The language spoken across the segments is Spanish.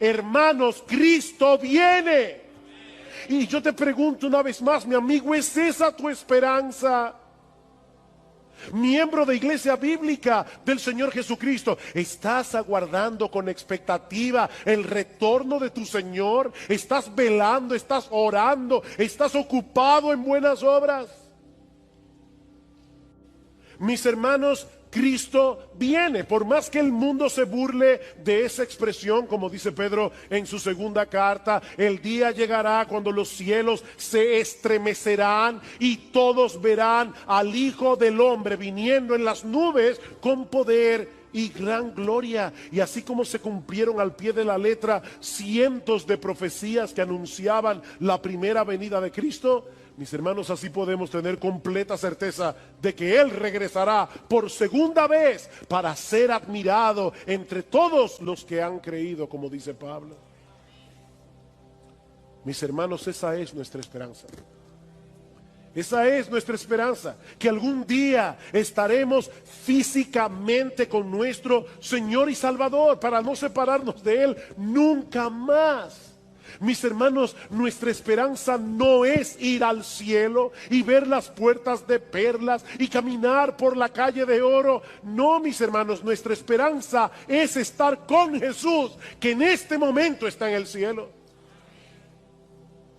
Hermanos, Cristo viene. Y yo te pregunto una vez más, mi amigo, ¿es esa tu esperanza? Miembro de Iglesia Bíblica del Señor Jesucristo, ¿estás aguardando con expectativa el retorno de tu Señor? ¿Estás velando, estás orando, estás ocupado en buenas obras? Mis hermanos, Cristo viene. Por más que el mundo se burle de esa expresión, como dice Pedro en su segunda carta, el día llegará cuando los cielos se estremecerán y todos verán al Hijo del Hombre viniendo en las nubes con poder y gran gloria. Y así como se cumplieron al pie de la letra cientos de profecías que anunciaban la primera venida de Cristo, mis hermanos, así podemos tener completa certeza de que Él regresará por segunda vez para ser admirado entre todos los que han creído, como dice Pablo. Mis hermanos, esa es nuestra esperanza. Esa es nuestra esperanza, que algún día estaremos físicamente con nuestro Señor y Salvador para no separarnos de Él nunca más. Mis hermanos, nuestra esperanza no es ir al cielo y ver las puertas de perlas y caminar por la calle de oro. No, mis hermanos, nuestra esperanza es estar con Jesús, que en este momento está en el cielo.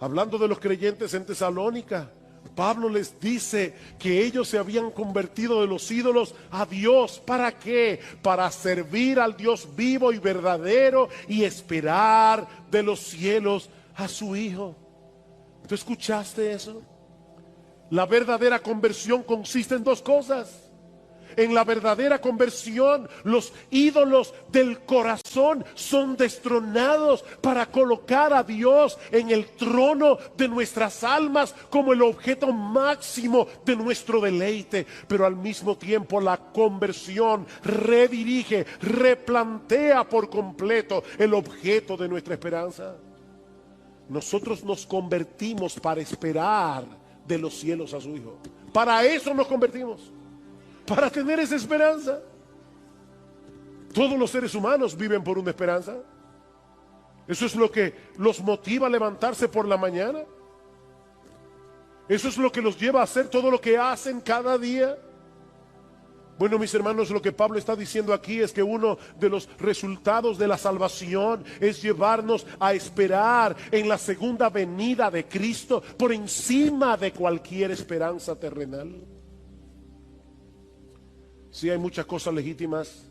Hablando de los creyentes en Tesalónica, Pablo les dice que ellos se habían convertido de los ídolos a Dios. ¿Para qué? Para servir al Dios vivo y verdadero y esperar de los cielos a su Hijo. ¿Tú escuchaste eso? La verdadera conversión consiste en dos cosas. En la verdadera conversión, los ídolos del corazón son destronados para colocar a Dios en el trono de nuestras almas como el objeto máximo de nuestro deleite. Pero al mismo tiempo la conversión redirige, replantea por completo el objeto de nuestra esperanza. Nosotros nos convertimos para esperar de los cielos a su Hijo. Para eso nos convertimos. Para tener esa esperanza. Todos los seres humanos viven por una esperanza. Eso es lo que los motiva a levantarse por la mañana. Eso es lo que los lleva a hacer todo lo que hacen cada día. Bueno, mis hermanos, lo que Pablo está diciendo aquí es que uno de los resultados de la salvación es llevarnos a esperar en la segunda venida de Cristo por encima de cualquier esperanza terrenal. Sí, hay muchas cosas legítimas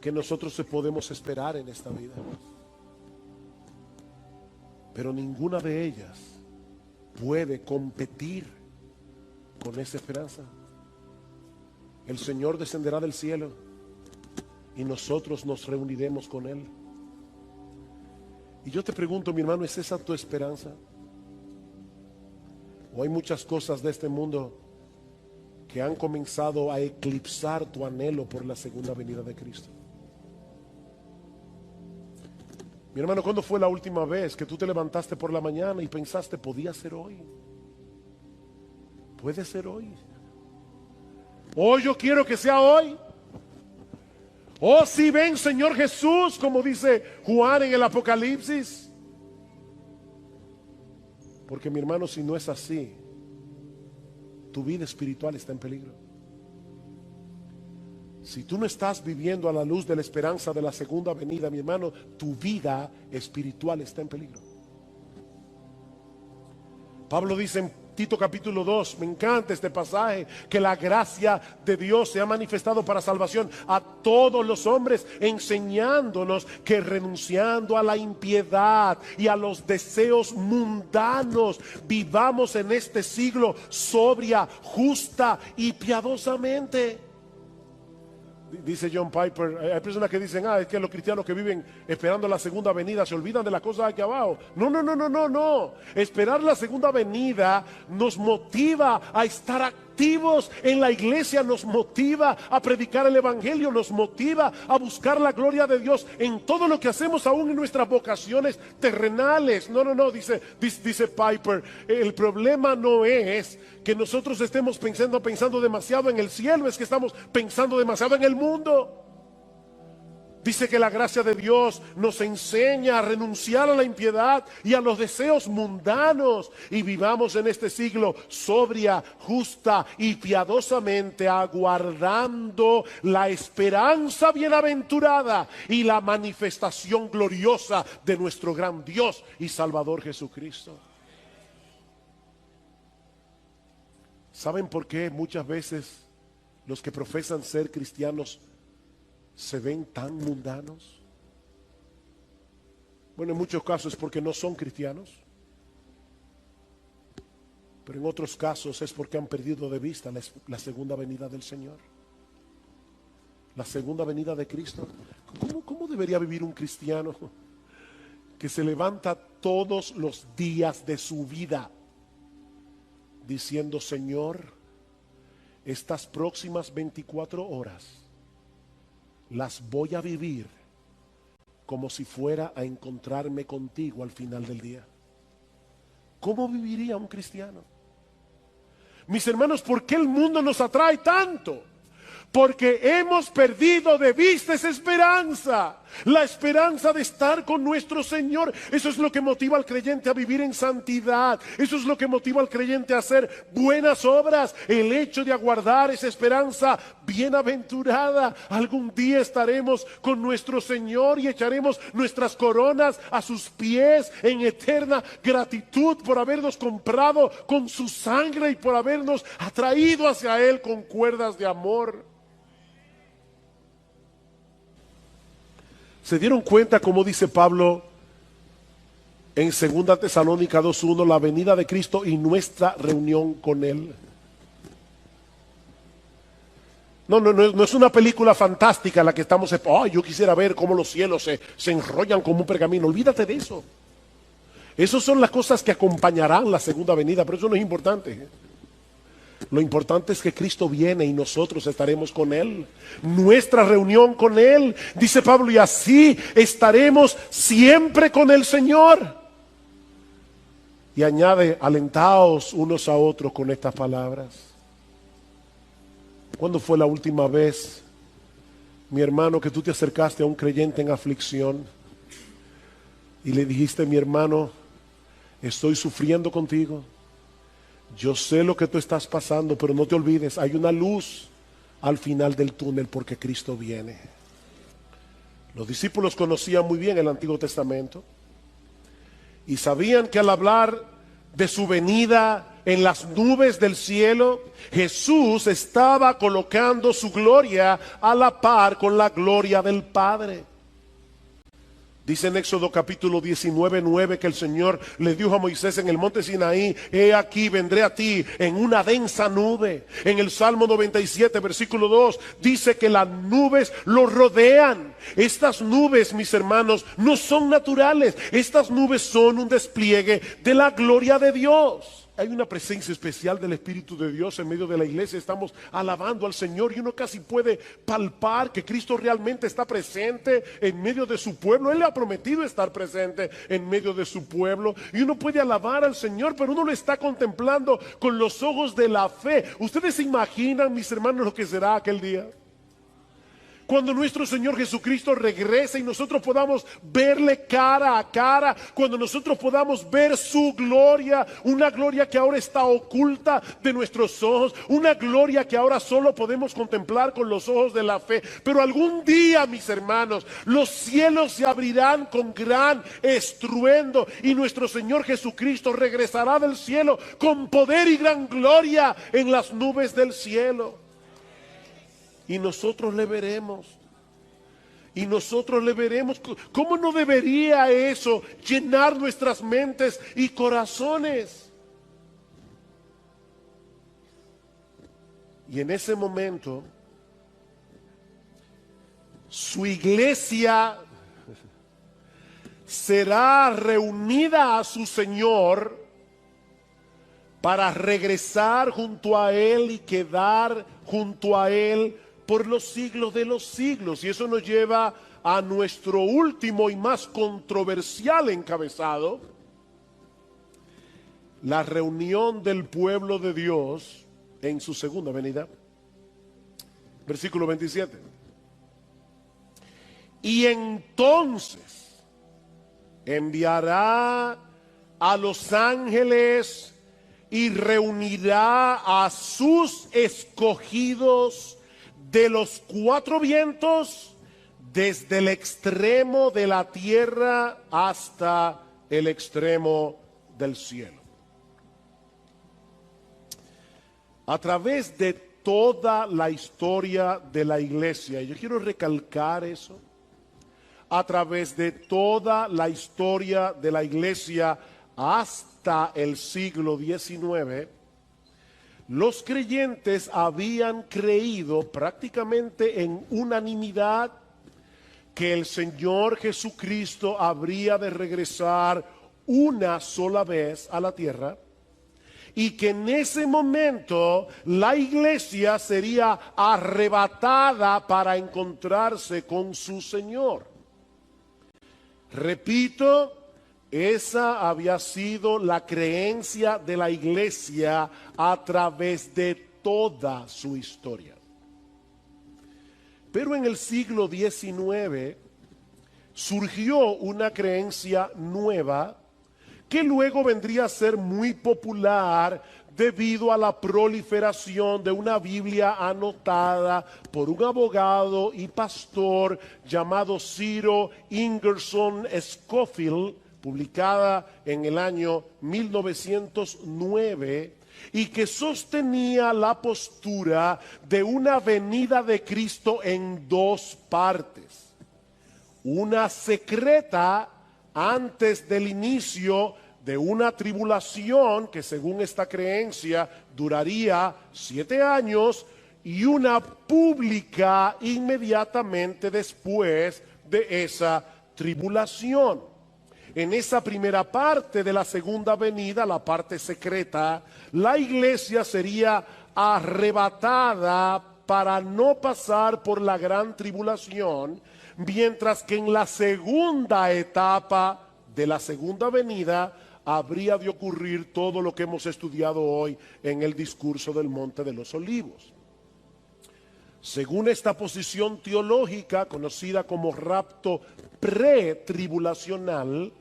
que nosotros podemos esperar en esta vida, pero ninguna de ellas puede competir con esa esperanza. El Señor descenderá del cielo y nosotros nos reuniremos con Él. Y yo te pregunto, mi hermano, ¿es esa tu esperanza? ¿O hay muchas cosas de este mundo que han comenzado a eclipsar tu anhelo por la segunda venida de Cristo? Mi hermano, ¿cuándo fue la última vez que tú te levantaste por la mañana y pensaste, podía ser hoy? Puede ser hoy. Hoy yo quiero que sea hoy. Oh, si ven, Señor Jesús, como dice Juan en el Apocalipsis. Porque, mi hermano, si no es así, tu vida espiritual está en peligro. Si tú no estás viviendo a la luz de la esperanza de la segunda venida, mi hermano, tu vida espiritual está en peligro. Pablo dice en Tito capítulo 2, me encanta este pasaje, que la gracia de Dios se ha manifestado para salvación a todos los hombres, enseñándonos que renunciando a la impiedad y a los deseos mundanos, vivamos en este siglo sobria, justa y piadosamente. Dice John Piper, hay personas que dicen, es que los cristianos que viven esperando la segunda venida se olvidan de las cosas aquí abajo. No. Esperar la segunda venida nos motiva a estar activos en la iglesia, nos motiva a predicar el evangelio, nos motiva a buscar la gloria de Dios en todo lo que hacemos, aún en nuestras vocaciones terrenales. No, dice Piper, el problema no es que nosotros estemos pensando demasiado en el cielo, es que estamos pensando demasiado en el mundo. Dice que la gracia de Dios nos enseña a renunciar a la impiedad y a los deseos mundanos y vivamos en este siglo sobria, justa y piadosamente, aguardando la esperanza bienaventurada y la manifestación gloriosa de nuestro gran Dios y Salvador Jesucristo. ¿Saben por qué muchas veces los que profesan ser cristianos se ven tan mundanos? Bueno, en muchos casos es porque no son cristianos, pero en otros casos es porque han perdido de vista la segunda venida del Señor, la segunda venida de Cristo. ¿Cómo debería vivir un cristiano que se levanta todos los días de su vida diciendo: Señor, estas próximas 24 horas las voy a vivir como si fuera a encontrarme contigo al final del día? ¿Cómo viviría un cristiano? Mis hermanos, ¿por qué el mundo nos atrae tanto? Porque hemos perdido de vista esa esperanza, la esperanza de estar con nuestro Señor. Eso es lo que motiva al creyente a vivir en santidad. Eso es lo que motiva al creyente a hacer buenas obras. El hecho de aguardar esa esperanza bienaventurada. Algún día estaremos con nuestro Señor y echaremos nuestras coronas a sus pies en eterna gratitud por habernos comprado con su sangre y por habernos atraído hacia Él con cuerdas de amor. ¿Se dieron cuenta, como dice Pablo en 2 Tesalónica 2:1, la venida de Cristo y nuestra reunión con Él? No es una película fantástica la que estamos... yo quisiera ver cómo los cielos se enrollan como un pergamino. Olvídate de eso. Esas son las cosas que acompañarán la segunda venida, pero eso no es importante. Lo importante es que Cristo viene y nosotros estaremos con Él. Nuestra reunión con Él, dice Pablo, y así estaremos siempre con el Señor. Y añade: alentaos unos a otros con estas palabras. ¿Cuándo fue la última vez, mi hermano, que tú te acercaste a un creyente en aflicción y le dijiste: mi hermano, estoy sufriendo contigo? Yo sé lo que tú estás pasando, pero no te olvides, hay una luz al final del túnel porque Cristo viene. Los discípulos conocían muy bien el Antiguo Testamento y sabían que al hablar de su venida en las nubes del cielo, Jesús estaba colocando su gloria a la par con la gloria del Padre. Dice en Éxodo capítulo 19:9 que el Señor le dijo a Moisés en el monte Sinaí: he aquí, vendré a ti en una densa nube. En el Salmo 97 versículo 2 dice que las nubes lo rodean. Estas nubes, mis hermanos, no son naturales. Estas nubes son un despliegue de la gloria de Dios. Hay una presencia especial del Espíritu de Dios en medio de la iglesia. Estamos alabando al Señor y uno casi puede palpar que Cristo realmente está presente en medio de su pueblo. Él le ha prometido estar presente en medio de su pueblo y uno puede alabar al Señor, pero uno lo está contemplando con los ojos de la fe. ¿Ustedes se imaginan, mis hermanos, lo que será aquel día? Cuando nuestro Señor Jesucristo regrese y nosotros podamos verle cara a cara, cuando nosotros podamos ver su gloria, una gloria que ahora está oculta de nuestros ojos, una gloria que ahora solo podemos contemplar con los ojos de la fe. Pero algún día, mis hermanos, los cielos se abrirán con gran estruendo y nuestro Señor Jesucristo regresará del cielo con poder y gran gloria en las nubes del cielo. Y nosotros le veremos. Y nosotros le veremos. ¿Cómo no debería eso llenar nuestras mentes y corazones? Y en ese momento, su iglesia será reunida a su Señor para regresar junto a Él y quedar junto a Él por los siglos de los siglos. Y eso nos lleva a nuestro último y más controversial encabezado: la reunión del pueblo de Dios en su segunda venida. Versículo 27. Y entonces enviará a los ángeles y reunirá a sus escogidos de los cuatro vientos, desde el extremo de la tierra hasta el extremo del cielo. A través de toda la historia de la iglesia, y yo quiero recalcar eso, a través de toda la historia de la iglesia hasta el siglo XIX, los creyentes habían creído prácticamente en unanimidad que el Señor Jesucristo habría de regresar una sola vez a la tierra y que en ese momento la iglesia sería arrebatada para encontrarse con su Señor. Repito, esa había sido la creencia de la iglesia a través de toda su historia. Pero en el siglo XIX surgió una creencia nueva que luego vendría a ser muy popular debido a la proliferación de una Biblia anotada por un abogado y pastor llamado Ciro Ingerson Scofield, publicada en el año 1909, y que sostenía la postura de una venida de Cristo en dos partes. Una secreta antes del inicio de una tribulación que, según esta creencia, duraría 7 años, y una pública inmediatamente después de esa tribulación. En esa primera parte de la segunda venida, la parte secreta, la iglesia sería arrebatada para no pasar por la gran tribulación, mientras que en la segunda etapa de la segunda venida habría de ocurrir todo lo que hemos estudiado hoy en el discurso del Monte de los Olivos. Según esta posición teológica, conocida como rapto pretribulacional,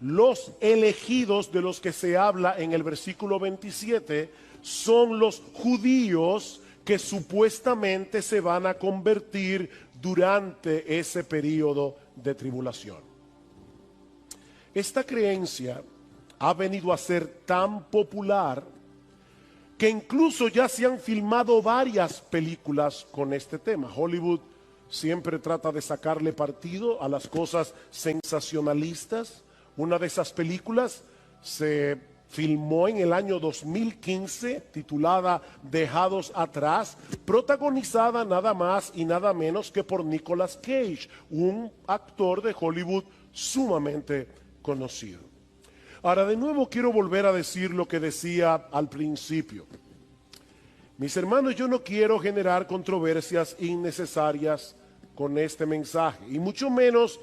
los elegidos de los que se habla en el versículo 27 son los judíos que supuestamente se van a convertir durante ese periodo de tribulación. Esta creencia ha venido a ser tan popular que incluso ya se han filmado varias películas con este tema. Hollywood siempre trata de sacarle partido a las cosas sensacionalistas. Una de esas películas se filmó en el año 2015, titulada Dejados Atrás, protagonizada nada más y nada menos que por Nicolas Cage, un actor de Hollywood sumamente conocido. Ahora, de nuevo quiero volver a decir lo que decía al principio. Mis hermanos, yo no quiero generar controversias innecesarias con este mensaje, y mucho menos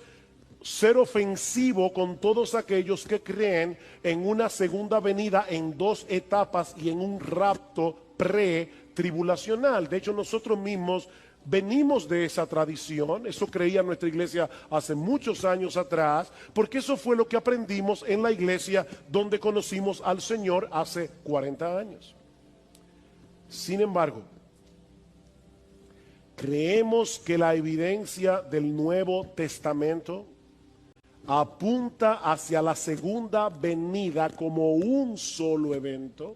ser ofensivo con todos aquellos que creen en una segunda venida en dos etapas y en un rapto pre-tribulacional. De hecho, nosotros mismos venimos de esa tradición. Eso creía nuestra iglesia hace muchos años atrás, porque eso fue lo que aprendimos en la iglesia donde conocimos al Señor hace 40 años. Sin embargo, creemos que la evidencia del Nuevo Testamento apunta hacia la segunda venida como un solo evento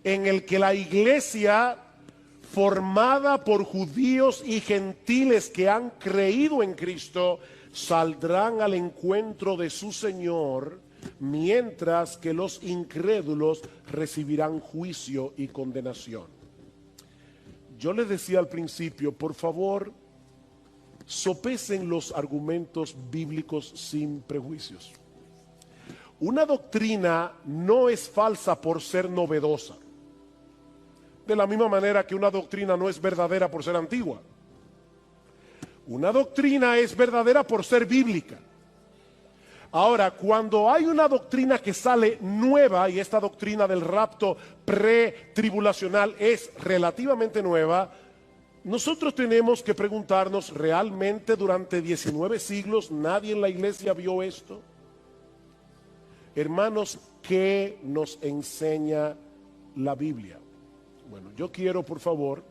en el que la iglesia, formada por judíos y gentiles que han creído en Cristo, saldrán al encuentro de su Señor, mientras que los incrédulos recibirán juicio y condenación. Yo les decía al principio, por favor, sopesen los argumentos bíblicos sin prejuicios. Una doctrina no es falsa por ser novedosa, de la misma manera que una doctrina no es verdadera por ser antigua. Una doctrina es verdadera por ser bíblica. Ahora, cuando hay una doctrina que sale nueva, y esta doctrina del rapto pretribulacional es relativamente nueva, nosotros tenemos que preguntarnos, ¿realmente durante 19 siglos nadie en la iglesia vio esto? Hermanos, ¿qué nos enseña la Biblia? Bueno, yo quiero, por favor,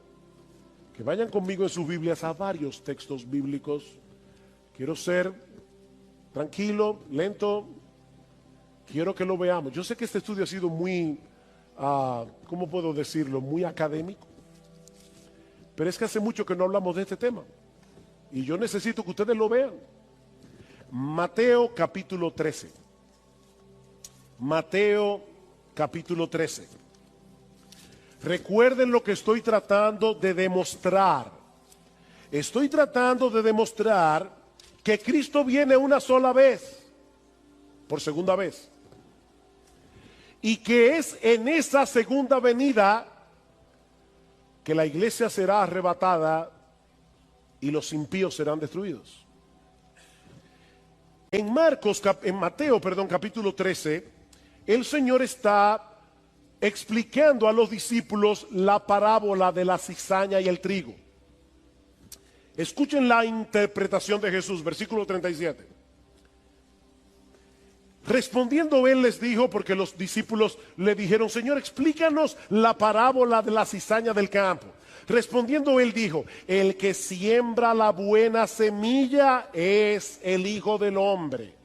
que vayan conmigo en sus Biblias a varios textos bíblicos. Quiero ser tranquilo, lento. Quiero que lo veamos. Yo sé que este estudio ha sido muy, ¿cómo puedo decirlo? Muy académico. Pero es que hace mucho que no hablamos de este tema. Y yo necesito que ustedes lo vean. Mateo capítulo 13. Mateo capítulo 13. Recuerden lo que estoy tratando de demostrar. Estoy tratando de demostrar que Cristo viene una sola vez, por segunda vez. Y que es en esa segunda venida que la iglesia será arrebatada y los impíos serán destruidos. En Mateo, capítulo 13, el Señor está explicando a los discípulos la parábola de la cizaña y el trigo. Escuchen la interpretación de Jesús, versículo 37. Respondiendo él les dijo, porque los discípulos le dijeron, Señor, explícanos la parábola de la cizaña del campo. Respondiendo él dijo, el que siembra la buena semilla es el Hijo del Hombre.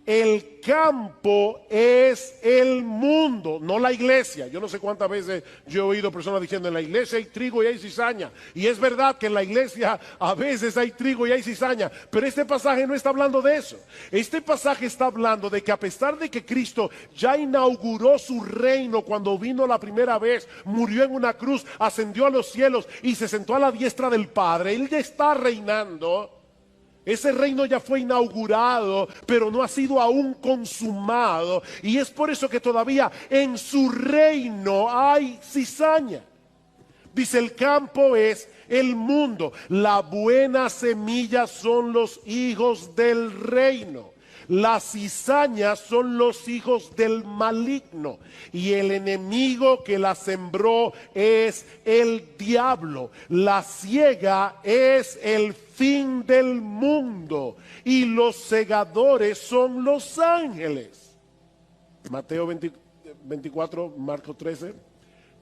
El campo es el mundo, no la iglesia. Yo no sé cuántas veces yo he oído personas diciendo, en la iglesia hay trigo y hay cizaña. Y es verdad que en la iglesia a veces hay trigo y hay cizaña, pero este pasaje no está hablando de eso. Este pasaje está hablando de que a pesar de que Cristo ya inauguró su reino cuando vino la primera vez, murió en una cruz, ascendió a los cielos y se sentó a la diestra del Padre, Él ya está reinando. Ese reino ya fue inaugurado, pero no ha sido aún consumado. Y es por eso que todavía en su reino hay cizaña. Dice, el campo es el mundo. La buena semilla son los hijos del reino. Las cizañas son los hijos del maligno. Y el enemigo que la sembró es el diablo. La siega es el fin del mundo. Y los segadores son los ángeles. Mateo 24, Marcos 13.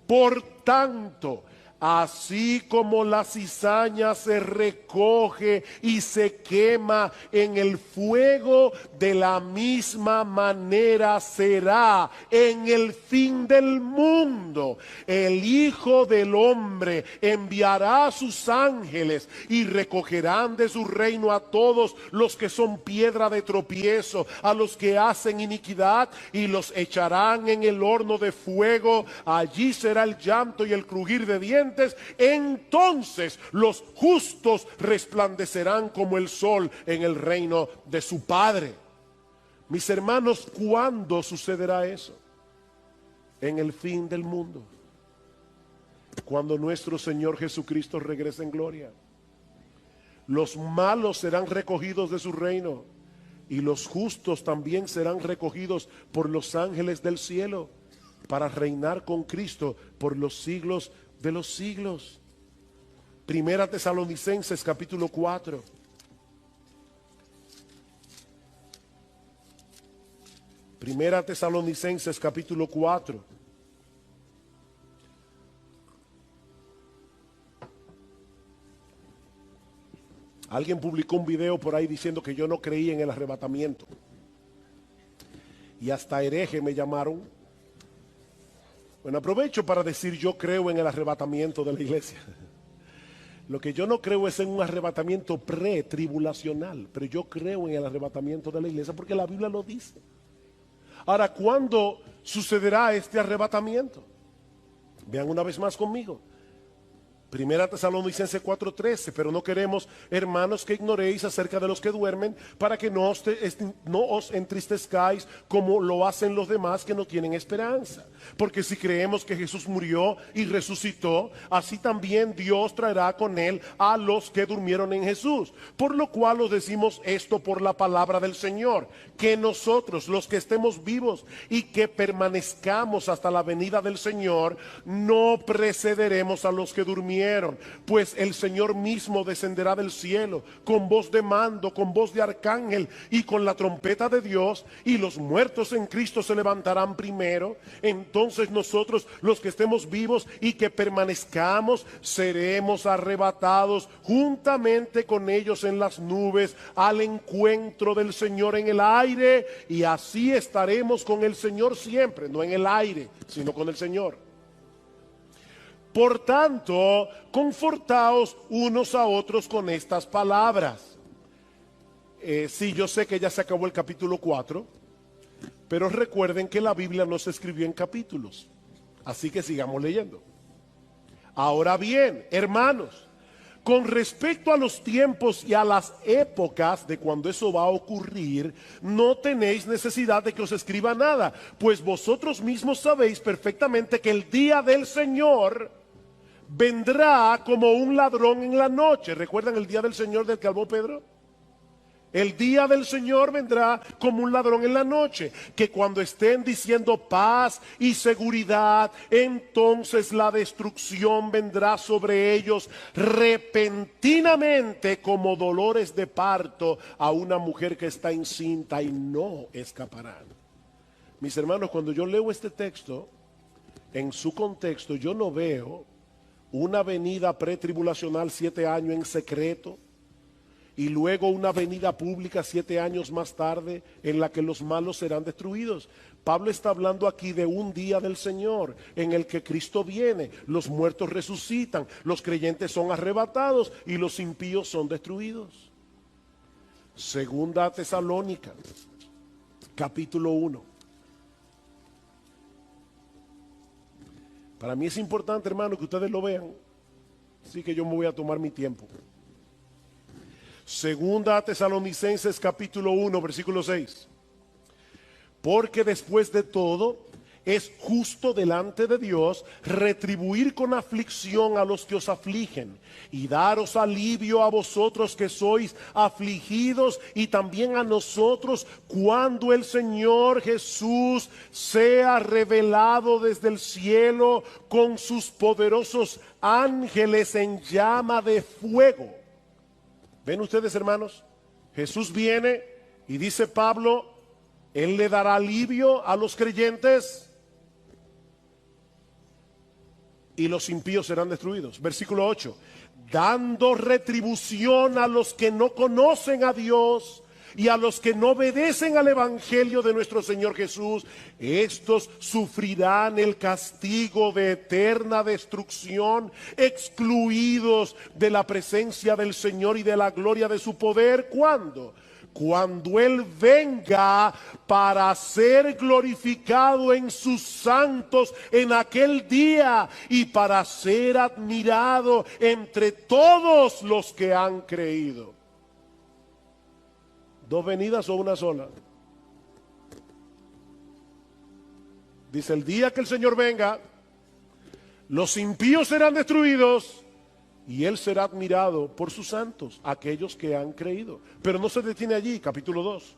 Por tanto, así como la cizaña se recoge y se quema en el fuego, de la misma manera será en el fin del mundo. El Hijo del Hombre enviará a sus ángeles y recogerán de su reino a todos los que son piedra de tropiezo, a los que hacen iniquidad, y los echarán en el horno de fuego. Allí será el llanto y el crujir de dientes. Entonces los justos resplandecerán como el sol en el reino de su Padre. Mis hermanos, ¿cuándo sucederá eso? En el fin del mundo, cuando nuestro Señor Jesucristo regrese en gloria. Los malos serán recogidos de su reino y los justos también serán recogidos por los ángeles del cielo para reinar con Cristo por los siglos de los siglos. Primera Tesalonicenses capítulo 4. Primera Tesalonicenses capítulo 4. Alguien publicó un video por ahí diciendo que yo no creía en el arrebatamiento. Y hasta hereje me llamaron. Bueno, aprovecho para decir, yo creo en el arrebatamiento de la iglesia. Lo que yo no creo es en un arrebatamiento pre-tribulacional, pero yo creo en el arrebatamiento de la iglesia porque la Biblia lo dice. Ahora, ¿cuándo sucederá este arrebatamiento? Vean una vez más conmigo. Primera Tesalonicenses 4:13, pero no queremos, hermanos, que ignoréis acerca de los que duermen, para que no os entristezcáis como lo hacen los demás que no tienen esperanza. Porque si creemos que Jesús murió y resucitó, así también Dios traerá con él a los que durmieron en Jesús. Por lo cual os decimos esto por la palabra del Señor, que nosotros, los que estemos vivos y que permanezcamos hasta la venida del Señor, no precederemos a los que durmieron vinieron, pues el Señor mismo descenderá del cielo con voz de mando, con voz de arcángel y con la trompeta de Dios, y los muertos en Cristo se levantarán primero. Entonces nosotros, los que estemos vivos y que permanezcamos, seremos arrebatados juntamente con ellos en las nubes al encuentro del Señor en el aire, y así estaremos con el Señor siempre, no en el aire, sino con el Señor. Por tanto, confortaos unos a otros con estas palabras. Sí, yo sé que ya se acabó el capítulo 4, pero recuerden que la Biblia no se escribió en capítulos, así que sigamos leyendo. Ahora bien, hermanos, con respecto a los tiempos y a las épocas de cuando eso va a ocurrir, no tenéis necesidad de que os escriba nada, pues vosotros mismos sabéis perfectamente que el día del Señor vendrá como un ladrón en la noche. ¿Recuerdan el día del Señor del que habló Pedro? El día del Señor vendrá como un ladrón en la noche, que cuando estén diciendo paz y seguridad, entonces la destrucción vendrá sobre ellos repentinamente como dolores de parto a una mujer que está encinta, y no escaparán. Mis hermanos, cuando yo leo este texto, en su contexto, yo no veo una venida pretribulacional 7 años en secreto, y luego una venida pública 7 años más tarde en la que los malos serán destruidos. Pablo está hablando aquí de un día del Señor en el que Cristo viene, los muertos resucitan, los creyentes son arrebatados y los impíos son destruidos. Segunda Tesalónica, capítulo 1. Para mí es importante, hermano, que ustedes lo vean, así que yo me voy a tomar mi tiempo. Segunda Tesalonicenses capítulo 1, versículo 6. Porque después de todo es justo delante de Dios retribuir con aflicción a los que os afligen y daros alivio a vosotros que sois afligidos, y también a nosotros cuando el Señor Jesús sea revelado desde el cielo con sus poderosos ángeles en llama de fuego. ¿Ven ustedes, hermanos? Jesús viene y dice Pablo, Él le dará alivio a los creyentes y los impíos serán destruidos. Versículo 8. Dando retribución a los que no conocen a Dios y a los que no obedecen al evangelio de nuestro Señor Jesús, estos sufrirán el castigo de eterna destrucción, excluidos de la presencia del Señor y de la gloria de su poder. ¿Cuándo? Cuando Él venga para ser glorificado en sus santos en aquel día y para ser admirado entre todos los que han creído. ¿Dos venidas o una sola? Dice, el día que el Señor venga, los impíos serán destruidos y Él será admirado por sus santos, aquellos que han creído. Pero no se detiene allí, capítulo 2.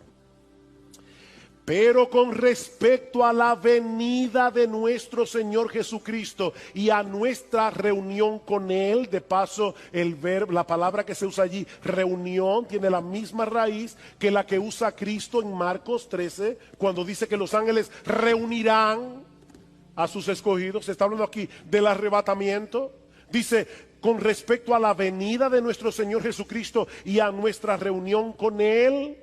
Pero con respecto a la venida de nuestro Señor Jesucristo y a nuestra reunión con Él, de paso el verbo, la palabra que se usa allí, reunión, tiene la misma raíz que la que usa Cristo en Marcos 13, cuando dice que los ángeles reunirán a sus escogidos. Se está hablando aquí del arrebatamiento. Dice, con respecto a la venida de nuestro Señor Jesucristo y a nuestra reunión con Él.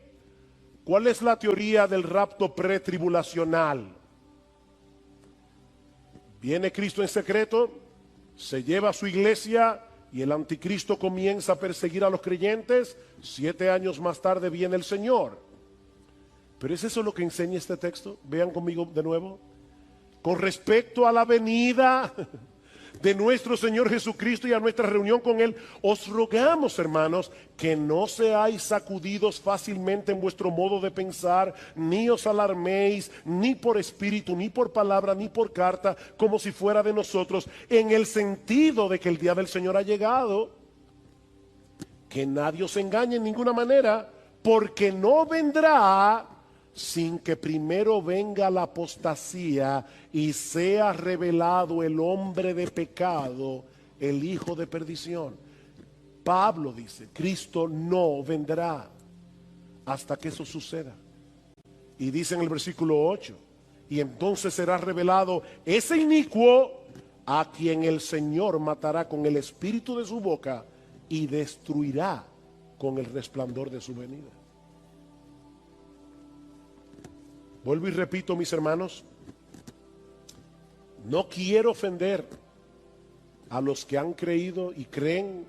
¿Cuál es la teoría del rapto pretribulacional? Viene Cristo en secreto, se lleva a su iglesia y el anticristo comienza a perseguir a los creyentes. 7 años más tarde viene el Señor. Pero ¿es eso lo que enseña este texto? Vean conmigo de nuevo. Con respecto a la venida de nuestro Señor Jesucristo y a nuestra reunión con Él, os rogamos, hermanos, que no seáis sacudidos fácilmente en vuestro modo de pensar, ni os alarméis, ni por espíritu, ni por palabra, ni por carta, como si fuera de nosotros, en el sentido de que el día del Señor ha llegado. Que nadie os engañe en ninguna manera, porque no vendrá sin que primero venga la apostasía y sea revelado el hombre de pecado, el hijo de perdición. Pablo dice, Cristo no vendrá hasta que eso suceda. Y dice en el versículo 8, y entonces será revelado ese inicuo a quien el Señor matará con el espíritu de su boca y destruirá con el resplandor de su venida. Vuelvo y repito, mis hermanos, no quiero ofender a los que han creído y creen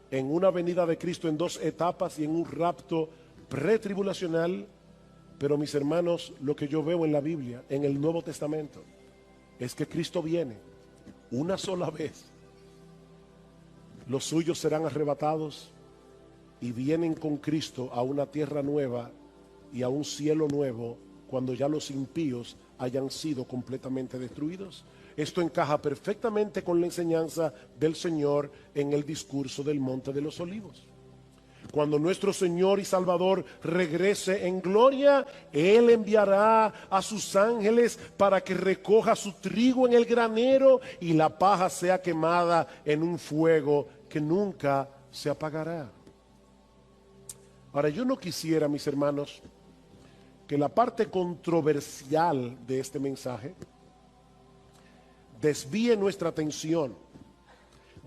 en una venida de Cristo en dos etapas y en un rapto pretribulacional, pero mis hermanos, lo que yo veo en la Biblia, en el Nuevo Testamento, es que Cristo viene una sola vez. Los suyos serán arrebatados y vienen con Cristo a una tierra nueva y a un cielo nuevo cuando ya los impíos hayan sido completamente destruidos. Esto encaja perfectamente con la enseñanza del Señor en el discurso del Monte de los Olivos. Cuando nuestro Señor y Salvador regrese en gloria, Él enviará a sus ángeles para que recoja su trigo en el granero y la paja sea quemada en un fuego que nunca se apagará. Ahora, yo no quisiera, mis hermanos, que la parte controversial de este mensaje desvíe nuestra atención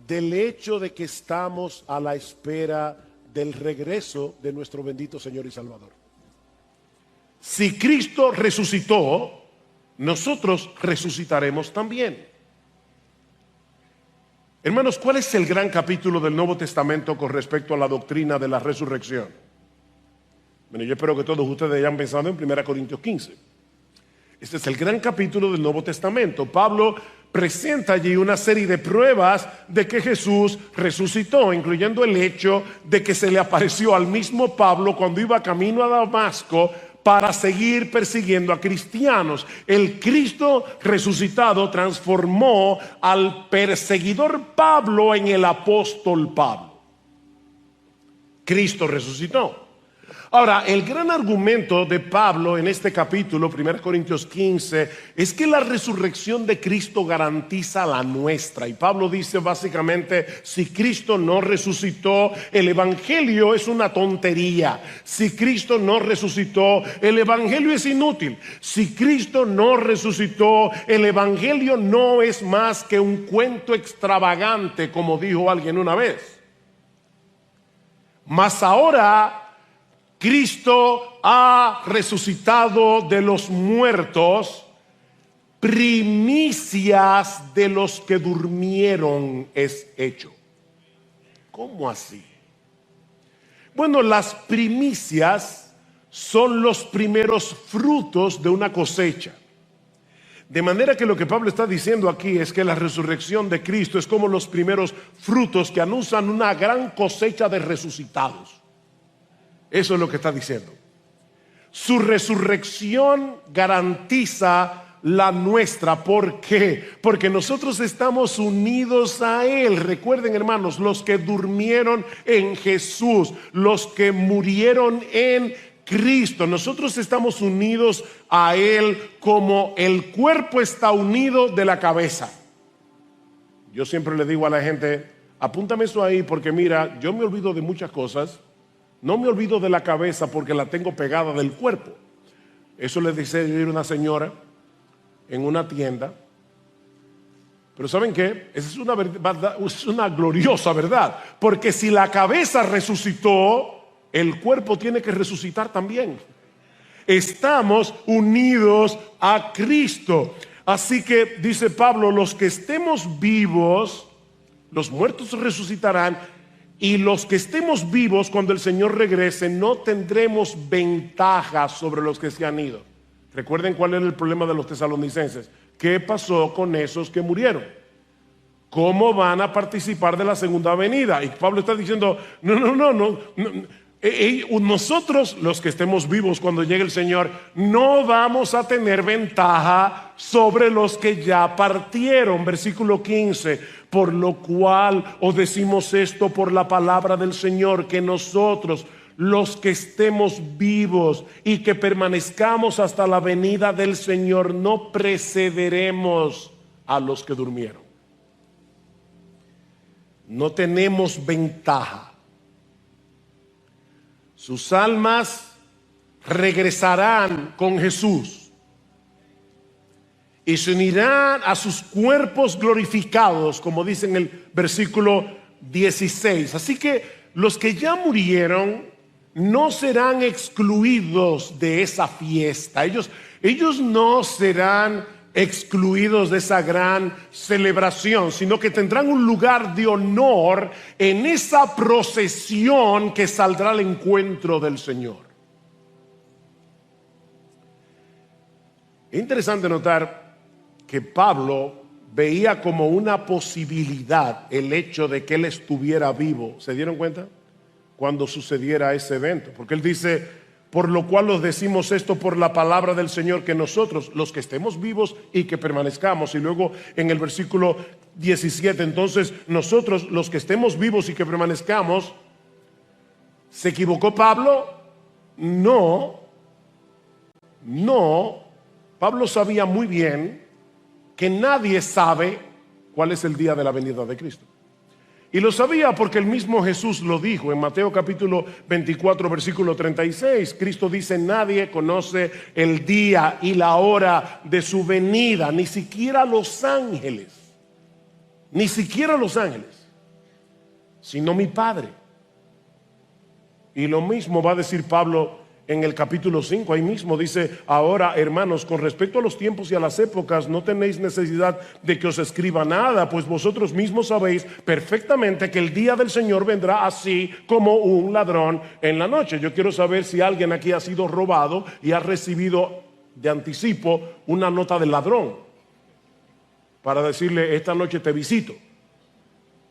del hecho de que estamos a la espera del regreso de nuestro bendito Señor y Salvador. Si Cristo resucitó, nosotros resucitaremos también. Hermanos, ¿cuál es el gran capítulo del Nuevo Testamento con respecto a la doctrina de la resurrección? Bueno, yo espero que todos ustedes hayan pensado en 1 Corintios 15. Este es el gran capítulo del Nuevo Testamento. Pablo presenta allí una serie de pruebas de que Jesús resucitó, incluyendo el hecho de que se le apareció al mismo Pablo cuando iba camino a Damasco para seguir persiguiendo a cristianos. El Cristo resucitado transformó al perseguidor Pablo en el apóstol Pablo. Cristo resucitó. Ahora, el gran argumento de Pablo en este capítulo, 1 Corintios 15, es que la resurrección de Cristo garantiza la nuestra. Y Pablo dice básicamente, si Cristo no resucitó, el evangelio es una tontería. Si Cristo no resucitó, el evangelio es inútil. Si Cristo no resucitó, el evangelio no es más que un cuento extravagante, como dijo alguien una vez. Mas ahora Cristo ha resucitado de los muertos, primicias de los que durmieron es hecho. ¿Cómo así? Bueno, las primicias son los primeros frutos de una cosecha. De manera que lo que Pablo está diciendo aquí es que la resurrección de Cristo es como los primeros frutos que anuncian una gran cosecha de resucitados. Eso es lo que está diciendo. Su resurrección garantiza la nuestra. ¿Por qué? Porque nosotros estamos unidos a Él. Recuerden, hermanos, los que durmieron en Jesús, los que murieron en Cristo, nosotros estamos unidos a Él como el cuerpo está unido de la cabeza. Yo siempre le digo a la gente, apúntame eso ahí porque mira, yo me olvido de muchas cosas. No me olvido de la cabeza porque la tengo pegada del cuerpo. Eso le dice una señora en una tienda. Pero ¿saben qué? Esa es una verdad, es una gloriosa verdad. Porque si la cabeza resucitó, el cuerpo tiene que resucitar también. Estamos unidos a Cristo. Así que dice Pablo, los que estemos vivos, los muertos resucitarán. Y los que estemos vivos cuando el Señor regrese no tendremos ventaja sobre los que se han ido. Recuerden cuál era el problema de los tesalonicenses. ¿Qué pasó con esos que murieron? ¿Cómo van a participar de la segunda venida? Y Pablo está diciendo, no. Nosotros, los que estemos vivos cuando llegue el Señor, no vamos a tener ventaja sobre los que ya partieron. Versículo 15. Por lo cual os decimos esto por la palabra del Señor, que nosotros, los que estemos vivos y que permanezcamos hasta la venida del Señor, no precederemos a los que durmieron. no tenemos ventaja. Sus almas regresarán con Jesús y se unirán a sus cuerpos glorificados, como dice en el versículo 16. Así que los que ya murieron no serán excluidos de esa fiesta. Ellos no serán excluidos de esa gran celebración, sino que tendrán un lugar de honor en esa procesión que saldrá al encuentro del Señor. Es interesante notar que Pablo veía como una posibilidad el hecho de que él estuviera vivo. ¿Se dieron cuenta? Cuando sucediera ese evento, porque él dice: por lo cual os decimos esto por la palabra del Señor, que nosotros, los que estemos vivos y que permanezcamos. Y luego en el versículo 17, entonces nosotros, los que estemos vivos y que permanezcamos. ¿Se equivocó Pablo? No. Pablo sabía muy bien que nadie sabe cuál es el día de la venida de Cristo. Y lo sabía porque el mismo Jesús lo dijo en Mateo capítulo 24 versículo 36. Cristo dice: nadie conoce el día y la hora de su venida, ni siquiera los ángeles, sino mi Padre. Y lo mismo va a decir Pablo en el capítulo 5, ahí mismo dice: ahora, hermanos, con respecto a los tiempos y a las épocas, no tenéis necesidad de que os escriba nada, pues vosotros mismos sabéis perfectamente que el día del Señor vendrá así como un ladrón en la noche. Yo quiero saber si alguien aquí ha sido robado y ha recibido de anticipo una nota del ladrón para decirle: esta noche te visito.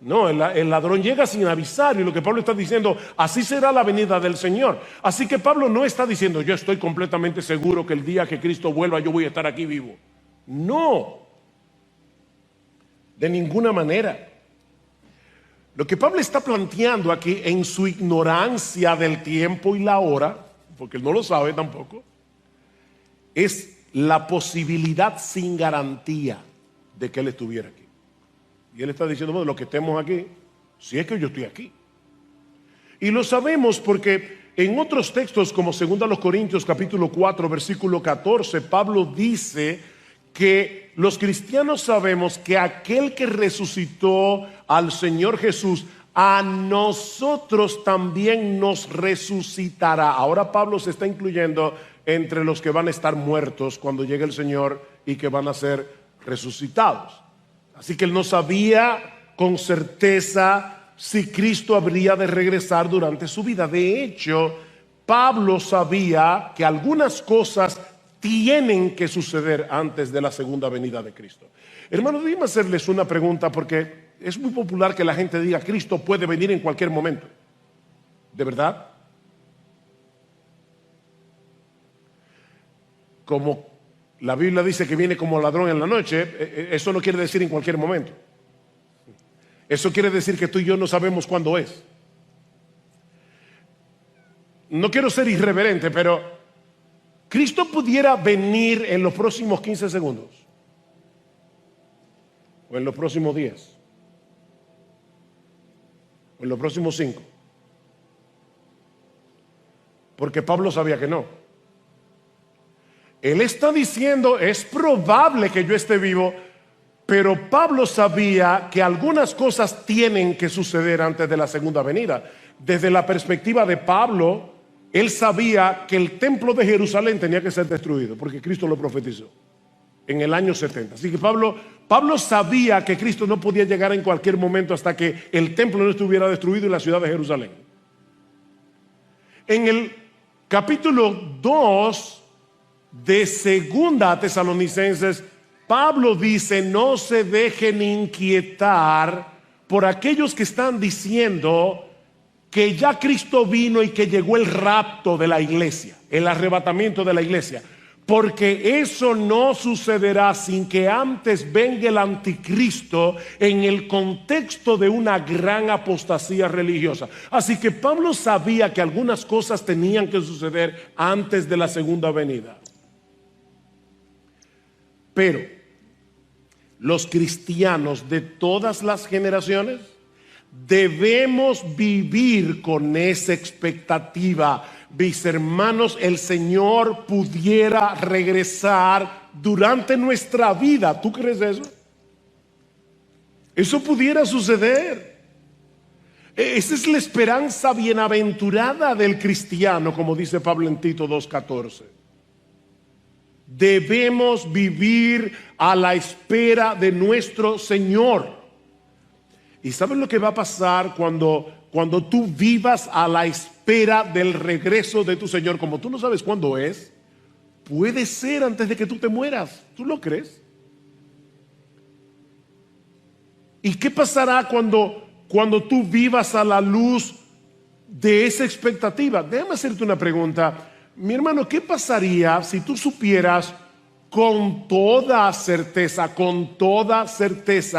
No, el ladrón llega sin avisar, y lo que Pablo está diciendo: así será la venida del Señor. Así que Pablo no está diciendo: yo estoy completamente seguro que el día que Cristo vuelva yo voy a estar aquí vivo. No, de ninguna manera. Lo que Pablo está planteando aquí, en su ignorancia del tiempo y la hora, porque él no lo sabe tampoco, es la posibilidad sin garantía de que él estuviera aquí. Y él está diciendo: bueno, los que estemos aquí, si es que yo estoy aquí. Y lo sabemos porque en otros textos, como 2 Corintios capítulo 4 versículo 14, Pablo dice que los cristianos sabemos que aquel que resucitó al Señor Jesús, a nosotros también nos resucitará. Ahora Pablo se está incluyendo entre los que van a estar muertos cuando llegue el Señor y que van a ser resucitados. Así que él no sabía con certeza si Cristo habría de regresar durante su vida. De hecho, Pablo sabía que algunas cosas tienen que suceder antes de la segunda venida de Cristo. Hermanos, déjenme hacerles una pregunta, porque es muy popular que la gente diga: Cristo puede venir en cualquier momento. ¿De verdad? Como la Biblia dice que viene como ladrón en la noche, eso no quiere decir en cualquier momento. Eso quiere decir que tú y yo no sabemos cuándo es. No quiero ser irreverente, pero Cristo pudiera venir en los próximos 15 segundos, o en los próximos 10, o en los próximos 5, porque Pablo sabía que no. Él está diciendo: es probable que yo esté vivo, pero Pablo sabía que algunas cosas tienen que suceder antes de la segunda venida. Desde la perspectiva de Pablo, él sabía que el templo de Jerusalén tenía que ser destruido, porque Cristo lo profetizó en el año 70. Así que Pablo sabía que Cristo no podía llegar en cualquier momento hasta que el templo no estuviera destruido y la ciudad de Jerusalén. En el capítulo 2 de Segunda Tesalonicenses, Pablo dice: no se dejen inquietar por aquellos que están diciendo que ya Cristo vino y que llegó el rapto de la iglesia, el arrebatamiento de la iglesia, porque eso no sucederá sin que antes venga el anticristo en el contexto de una gran apostasía religiosa. Así que Pablo sabía que algunas cosas tenían que suceder antes de la segunda venida. Pero los cristianos de todas las generaciones Debemos vivir con esa expectativa. Mis hermanos, el Señor pudiera regresar durante nuestra vida. ¿Tú crees eso? Eso pudiera suceder. Esa es la esperanza bienaventurada del cristiano, como dice Pablo en Tito 2:14. Debemos vivir a la espera de nuestro Señor. ¿Y sabes lo que va a pasar cuando tú vivas a la espera del regreso de tu Señor? Como tú no sabes cuándo es, puede ser antes de que tú te mueras. ¿Tú lo crees? ¿Y qué pasará cuando tú vivas a la luz de esa expectativa? Déjame hacerte una pregunta. Mi hermano, ¿qué pasaría si tú supieras con toda certeza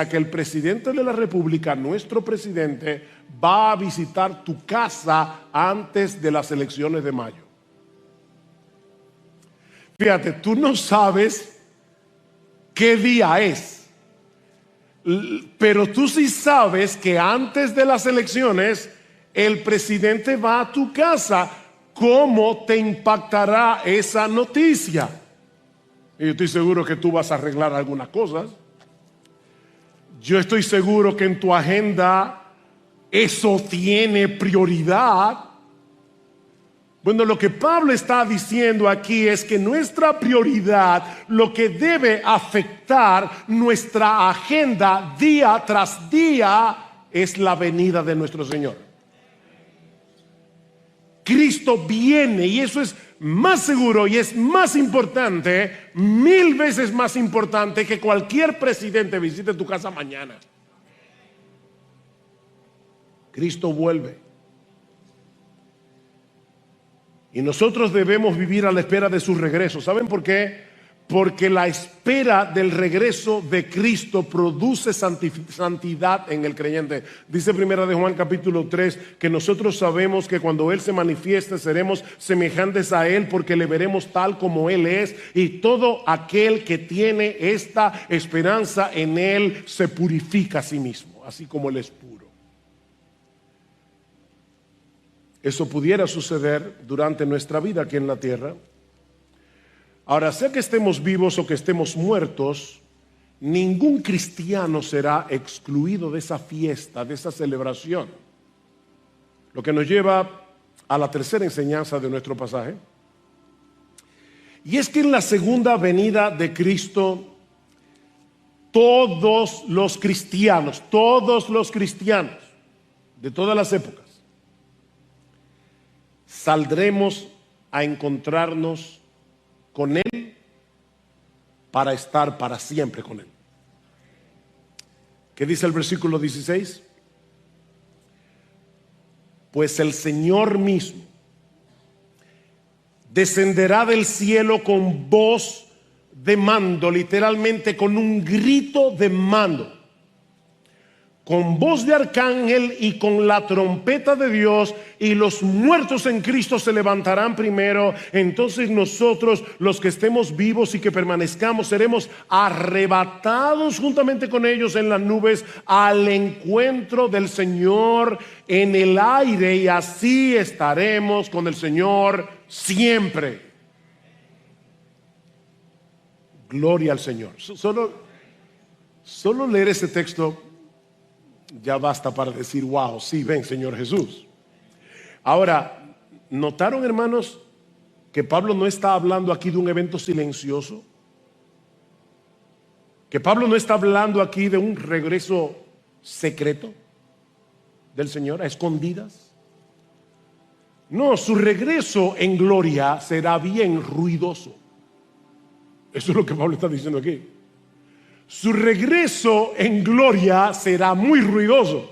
que el presidente de la República, nuestro presidente, va a visitar tu casa antes de las elecciones de mayo? Fíjate, tú no sabes qué día es, pero tú sí sabes que antes de las elecciones el presidente va a tu casa. ¿Cómo te impactará esa noticia? Y yo estoy seguro que tú vas a arreglar algunas cosas. Yo estoy seguro que en tu agenda eso tiene prioridad. Bueno, lo que Pablo está diciendo aquí es que nuestra prioridad, lo que debe afectar nuestra agenda día tras día, es la venida de nuestro Señor. Cristo viene, y eso es más seguro y es más importante, 1000 veces más importante que cualquier presidente visite tu casa mañana. Cristo vuelve. Y nosotros debemos vivir a la espera de su regreso. ¿Saben por qué? Porque la espera del regreso de Cristo produce santidad en el creyente. Dice Primera de Juan capítulo 3 que nosotros sabemos que cuando Él se manifieste seremos semejantes a Él, porque le veremos tal como Él es. Y todo aquel que tiene esta esperanza en Él se purifica a sí mismo, así como Él es puro. Eso pudiera suceder durante nuestra vida aquí en la tierra. Ahora, sea que estemos vivos o que estemos muertos, ningún cristiano será excluido de esa fiesta, de esa celebración. Lo que nos lleva a la tercera enseñanza de nuestro pasaje. Y es que en la segunda venida de Cristo, todos los cristianos de todas las épocas, saldremos a encontrarnos con Él para estar para siempre con Él. ¿Qué dice el versículo 16? Pues el Señor mismo descenderá del cielo con voz de mando, literalmente con un grito de mando, con voz de arcángel y con la trompeta de Dios, y los muertos en Cristo se levantarán primero. Entonces nosotros, los que estemos vivos y que permanezcamos, seremos arrebatados juntamente con ellos en las nubes al encuentro del Señor en el aire, y así estaremos con el Señor siempre. Gloria al Señor. Solo leer ese texto ya basta para decir, wow, sí, ven Señor Jesús. Ahora, ¿notaron, hermanos, que Pablo no está hablando aquí de un evento silencioso? Que Pablo no está hablando aquí de un regreso secreto del Señor, a escondidas. No, su regreso en gloria será bien ruidoso. Eso es lo que Pablo está diciendo aquí. Su regreso en gloria será muy ruidoso.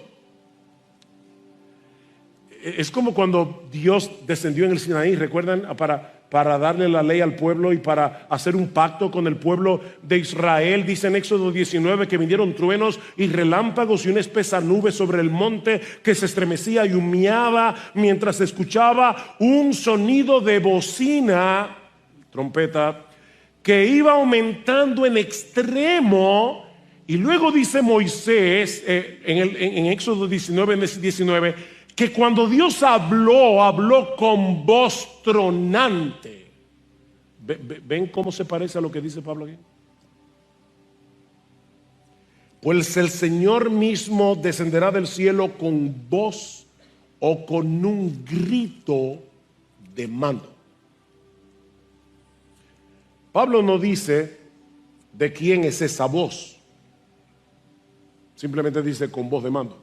Es como cuando Dios descendió en el Sinaí, ¿recuerdan? Para darle la ley al pueblo y para hacer un pacto con el pueblo de Israel. Dice en Éxodo 19 que vinieron truenos y relámpagos y una espesa nube sobre el monte que se estremecía y humeaba mientras se escuchaba un sonido de bocina, trompeta, que iba aumentando en extremo, Y luego dice Moisés en Éxodo 19, que cuando Dios habló con voz tronante. ¿Ven cómo se parece a lo que dice Pablo aquí? Pues el Señor mismo descenderá del cielo con voz o con un grito de mando. Pablo no dice de quién es esa voz. Simplemente dice con voz de mando.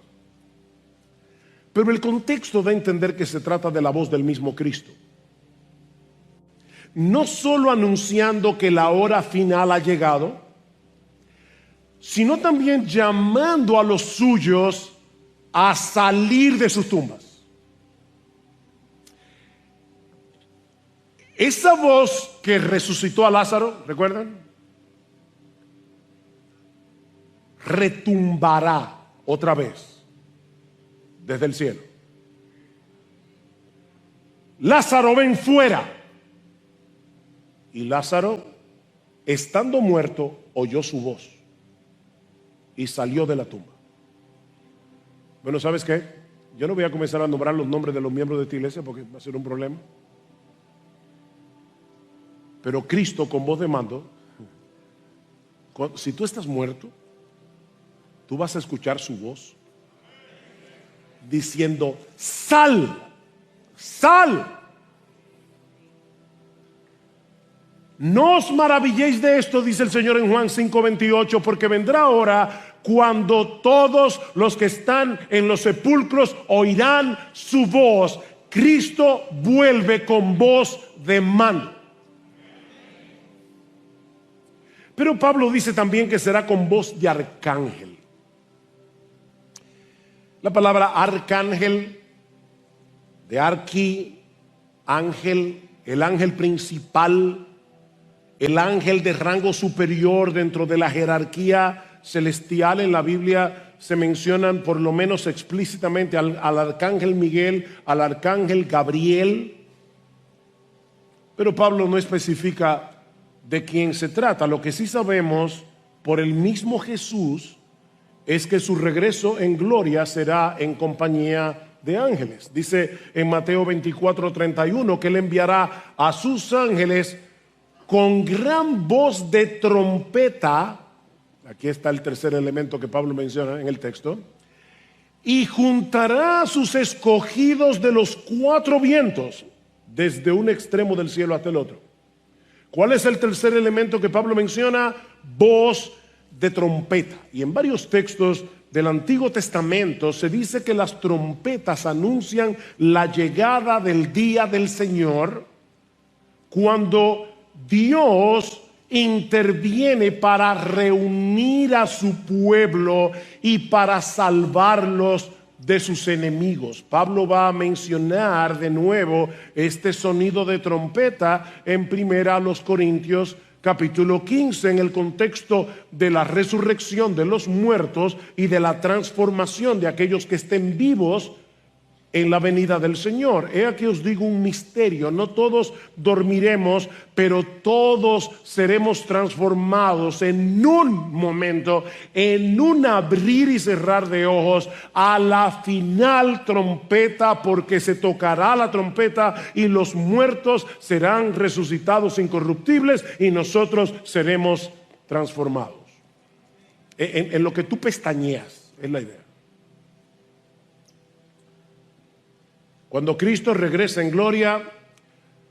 Pero el contexto da a entender que se trata de la voz del mismo Cristo. No solo anunciando que la hora final ha llegado, sino también llamando a los suyos a salir de sus tumbas. Esa voz que resucitó a Lázaro, ¿recuerdan? Retumbará otra vez desde el cielo. Lázaro, ven fuera. Y Lázaro, estando muerto, oyó su voz y salió de la tumba. Bueno, ¿sabes qué? Yo no voy a comenzar a nombrar los nombres de los miembros de esta iglesia porque va a ser un problema. Pero Cristo con voz de mando, si tú estás muerto, tú vas a escuchar su voz diciendo: sal, sal. No os maravilléis de esto, dice el Señor en Juan 5:28, porque vendrá hora cuando todos los que están en los sepulcros oirán su voz. Cristo vuelve con voz de mando. Pero Pablo dice también que será con voz de arcángel. La palabra arcángel, de arqui, ángel, el ángel principal, el ángel de rango superior dentro de la jerarquía celestial. En la Biblia se mencionan por lo menos explícitamente al arcángel Miguel, al arcángel Gabriel. Pero Pablo no especifica de quién se trata. Lo que sí sabemos por el mismo Jesús es que su regreso en gloria será en compañía de ángeles. Dice en Mateo 24:31 que él enviará a sus ángeles con gran voz de trompeta. Aquí está el tercer elemento que Pablo menciona en el texto. Y juntará a sus escogidos de los cuatro vientos, desde un extremo del cielo hasta el otro. ¿Cuál es el tercer elemento que Pablo menciona? Voz de trompeta. Y en varios textos del Antiguo Testamento se dice que las trompetas anuncian la llegada del día del Señor, cuando Dios interviene para reunir a su pueblo y para salvarlos de sus enemigos. Pablo va a mencionar de nuevo este sonido de trompeta en 1 Corintios capítulo 15, en el contexto de la resurrección de los muertos y de la transformación de aquellos que estén vivos en la venida del Señor. He aquí os digo un misterio: no todos dormiremos, pero todos seremos transformados en un momento, en un abrir y cerrar de ojos, a la final trompeta, porque se tocará la trompeta y los muertos serán resucitados incorruptibles y nosotros seremos transformados. En lo que tú pestañeas es la idea. Cuando Cristo regrese en gloria,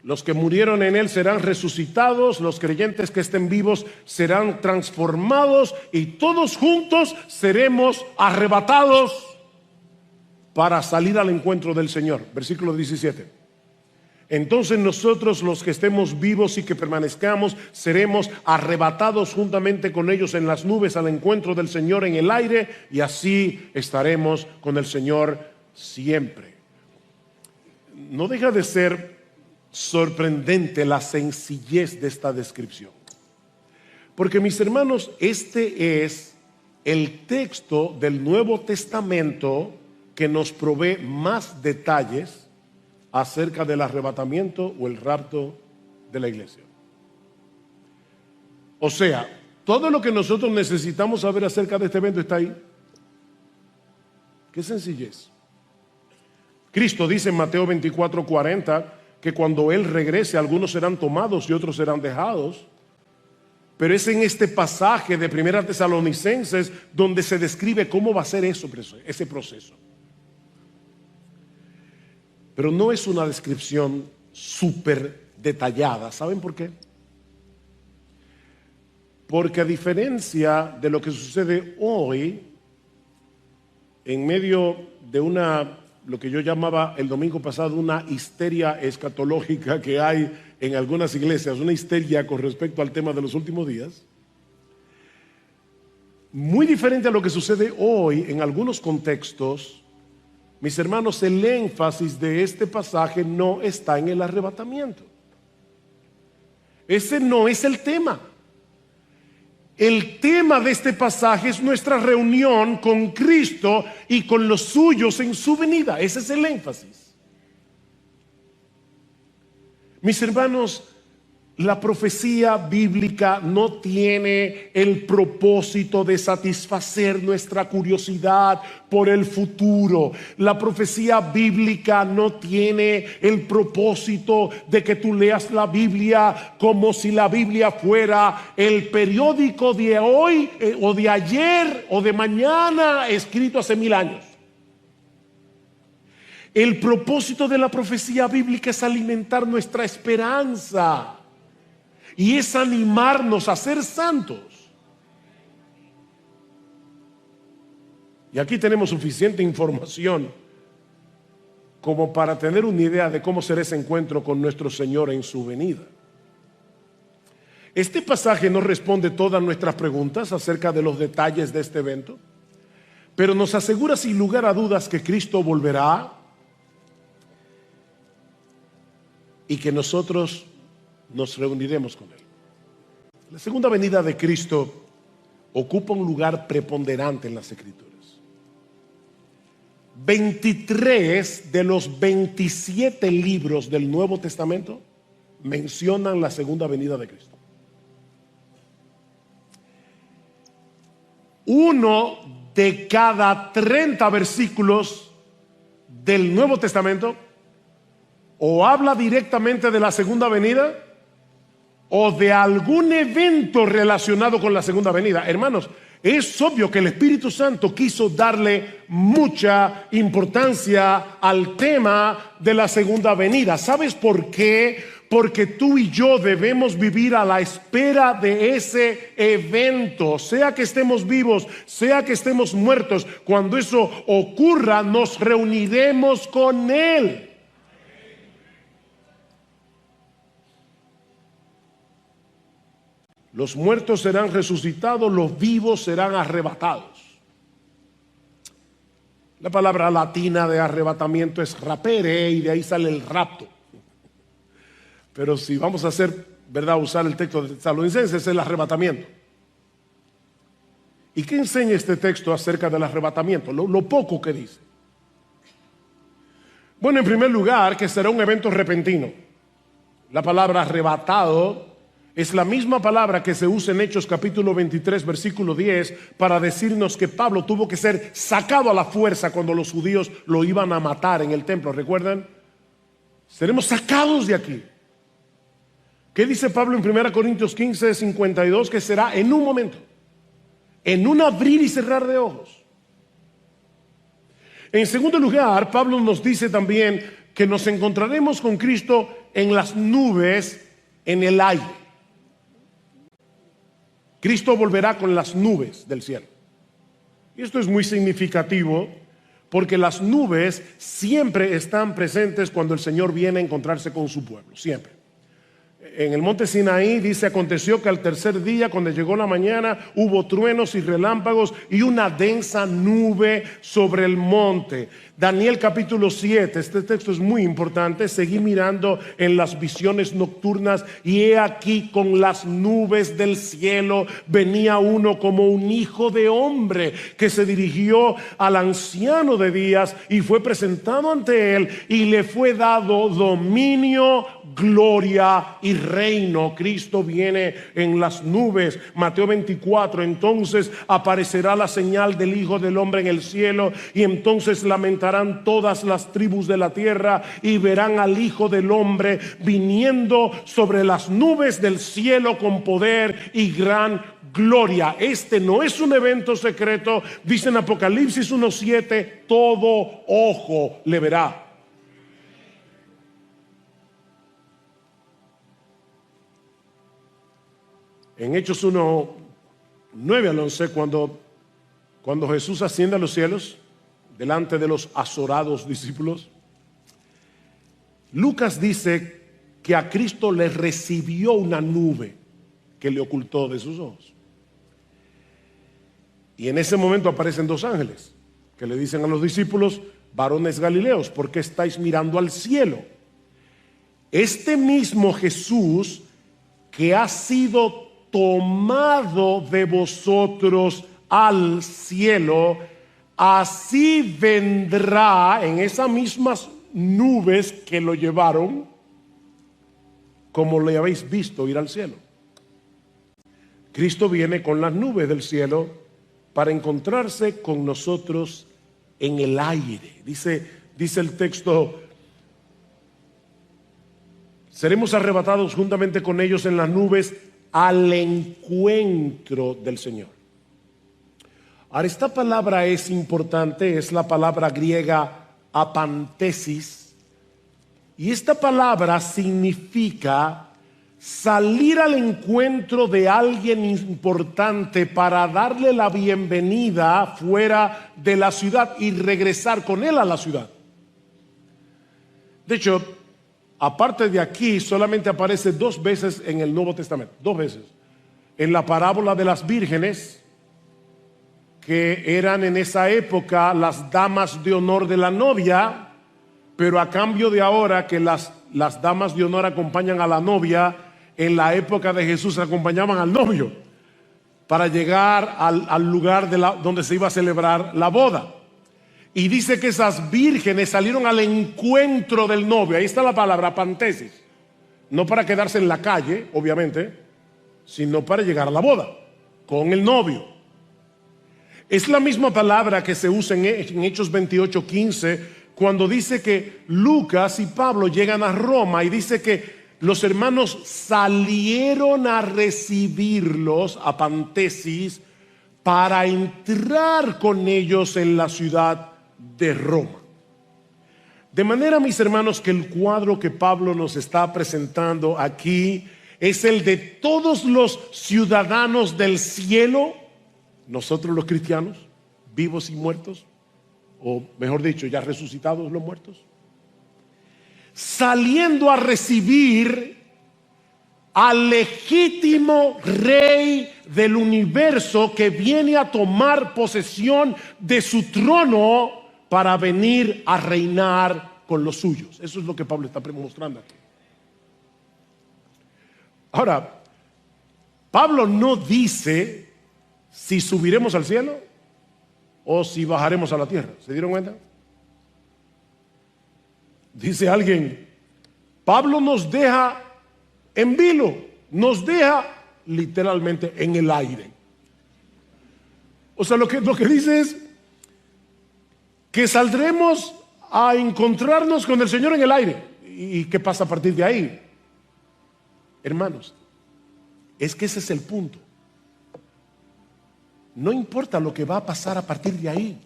los que murieron en Él serán resucitados, los creyentes que estén vivos serán transformados y todos juntos seremos arrebatados para salir al encuentro del Señor. Versículo 17. Entonces nosotros, los que estemos vivos y que permanezcamos, seremos arrebatados juntamente con ellos en las nubes al encuentro del Señor en el aire, y así estaremos con el Señor siempre. No deja de ser sorprendente la sencillez de esta descripción. Porque, mis hermanos, este es el texto del Nuevo Testamento que nos provee más detalles acerca del arrebatamiento o el rapto de la iglesia. O sea, Todo lo que nosotros necesitamos saber acerca de este evento está ahí. Qué sencillez. Cristo dice en Mateo 24:40 que cuando Él regrese, algunos serán tomados y otros serán dejados. Pero es en este pasaje de Primera Tesalonicenses donde se describe cómo va a ser ese proceso. Pero no es una descripción súper detallada. ¿Saben por qué? Porque a diferencia de lo que sucede hoy, en medio de lo que yo llamaba el domingo pasado, una histeria escatológica que hay en algunas iglesias, una histeria con respecto al tema de los últimos días, muy diferente a lo que sucede hoy en algunos contextos, mis hermanos, el énfasis de este pasaje no está en el arrebatamiento. Ese no es el tema. El tema de este pasaje es nuestra reunión con Cristo y con los suyos en su venida. Ese es el énfasis. Mis hermanos, la profecía bíblica no tiene el propósito de satisfacer nuestra curiosidad por el futuro. La profecía bíblica no tiene el propósito de que tú leas la Biblia como si la Biblia fuera el periódico de hoy o de ayer o de mañana escrito hace 1000 años. El propósito de la profecía bíblica es alimentar nuestra esperanza. Y es animarnos a ser santos. Y aquí tenemos suficiente información como para tener una idea de cómo será ese encuentro con nuestro Señor en su venida. Este pasaje no responde todas nuestras preguntas acerca de los detalles de este evento, pero nos asegura sin lugar a dudas que Cristo volverá y que nosotros nos reuniremos con Él. La segunda venida de Cristo ocupa un lugar preponderante en las Escrituras. 23 de los 27 libros del Nuevo Testamento mencionan la segunda venida de Cristo. Uno de cada 30 versículos del Nuevo Testamento o habla directamente de la segunda venida o de algún evento relacionado con la segunda venida. Hermanos, es obvio que el Espíritu Santo quiso darle mucha importancia al tema de la segunda venida. ¿Sabes por qué? Porque tú y yo debemos vivir a la espera de ese evento, sea que estemos vivos, sea que estemos muertos. Cuando eso ocurra, nos reuniremos con Él. Los muertos serán resucitados, los vivos serán arrebatados. La palabra latina de arrebatamiento es rapere y de ahí sale el rapto. Pero si vamos a usar el texto de Tesalonicenses, es el arrebatamiento. ¿Y qué enseña este texto acerca del arrebatamiento? Lo poco que dice. Bueno, en primer lugar, que será un evento repentino. La palabra arrebatado es la misma palabra que se usa en Hechos capítulo 23 versículo 10 para decirnos que Pablo tuvo que ser sacado a la fuerza cuando los judíos lo iban a matar en el templo. ¿Recuerdan? Seremos sacados de aquí. ¿Qué dice Pablo en 1 Corintios 15, 52? Que será en un momento, en un abrir y cerrar de ojos. En segundo lugar, Pablo nos dice también que nos encontraremos con Cristo en las nubes en el aire. Cristo volverá con las nubes del cielo. Y esto es muy significativo porque las nubes siempre están presentes cuando el Señor viene a encontrarse con su pueblo, siempre. En el monte Sinaí dice: aconteció que al tercer día, cuando llegó la mañana, hubo truenos y relámpagos y una densa nube sobre el monte. Daniel capítulo 7, este texto es muy importante. Seguí mirando en las visiones nocturnas y he aquí con las nubes del cielo venía uno como un hijo de hombre, que se dirigió al anciano de días y fue presentado ante él y le fue dado dominio, gloria y reino. Cristo viene en las nubes. Mateo 24, entonces aparecerá la señal del Hijo del Hombre en el cielo, y entonces lamentarán todas las tribus de la tierra y verán al Hijo del Hombre viniendo sobre las nubes del cielo con poder y gran gloria. Este no es un evento secreto. Dice en Apocalipsis 1:7, todo ojo le verá. En Hechos 1:9 al 11, cuando Jesús asciende a los cielos delante de los azorados discípulos, Lucas dice que a Cristo le recibió una nube que le ocultó de sus ojos. Y en ese momento aparecen dos ángeles que le dicen a los discípulos: varones galileos, ¿por qué estáis mirando al cielo? Este mismo Jesús que ha sido tomado de vosotros al cielo, así vendrá en esas mismas nubes que lo llevaron, como le habéis visto ir al cielo. Cristo viene con las nubes del cielo para encontrarse con nosotros en el aire. Dice el texto: seremos arrebatados juntamente con ellos en las nubes al encuentro del Señor. Ahora, esta palabra es importante, es la palabra griega apantesis, y esta palabra significa salir al encuentro de alguien importante para darle la bienvenida fuera de la ciudad y regresar con él a la ciudad. De hecho, aparte de aquí, solamente aparece 2 veces en el Nuevo Testamento, 2 veces. En la parábola de las vírgenes, que eran en esa época las damas de honor de la novia, pero a cambio de ahora que las damas de honor acompañan a la novia, en la época de Jesús acompañaban al novio para llegar al lugar donde se iba a celebrar la boda. Y dice que esas vírgenes salieron al encuentro del novio. Ahí está la palabra pantesis. No para quedarse en la calle, obviamente, sino para llegar a la boda con el novio. Es la misma palabra que se usa en Hechos 28:15, cuando dice que Lucas y Pablo llegan a Roma y dice que los hermanos salieron a recibirlos, a pantesis, para entrar con ellos en la ciudad de Roma. De manera, mis hermanos, que el cuadro que Pablo nos está presentando aquí es el de todos los ciudadanos del cielo, nosotros los cristianos, vivos y muertos, o mejor dicho, ya resucitados los muertos, saliendo a recibir al legítimo rey del universo que viene a tomar posesión de su trono para venir a reinar con los suyos. Eso es lo que Pablo está mostrando aquí. Ahora, Pablo no dice si subiremos al cielo o si bajaremos a la tierra. ¿Se dieron cuenta? Dice alguien: Pablo nos deja en vilo, nos deja literalmente en el aire. O sea, lo que dice es que saldremos a encontrarnos con el Señor en el aire. ¿Y qué pasa a partir de ahí? Hermanos, es que ese es el punto. No importa lo que va a pasar a partir de ahí.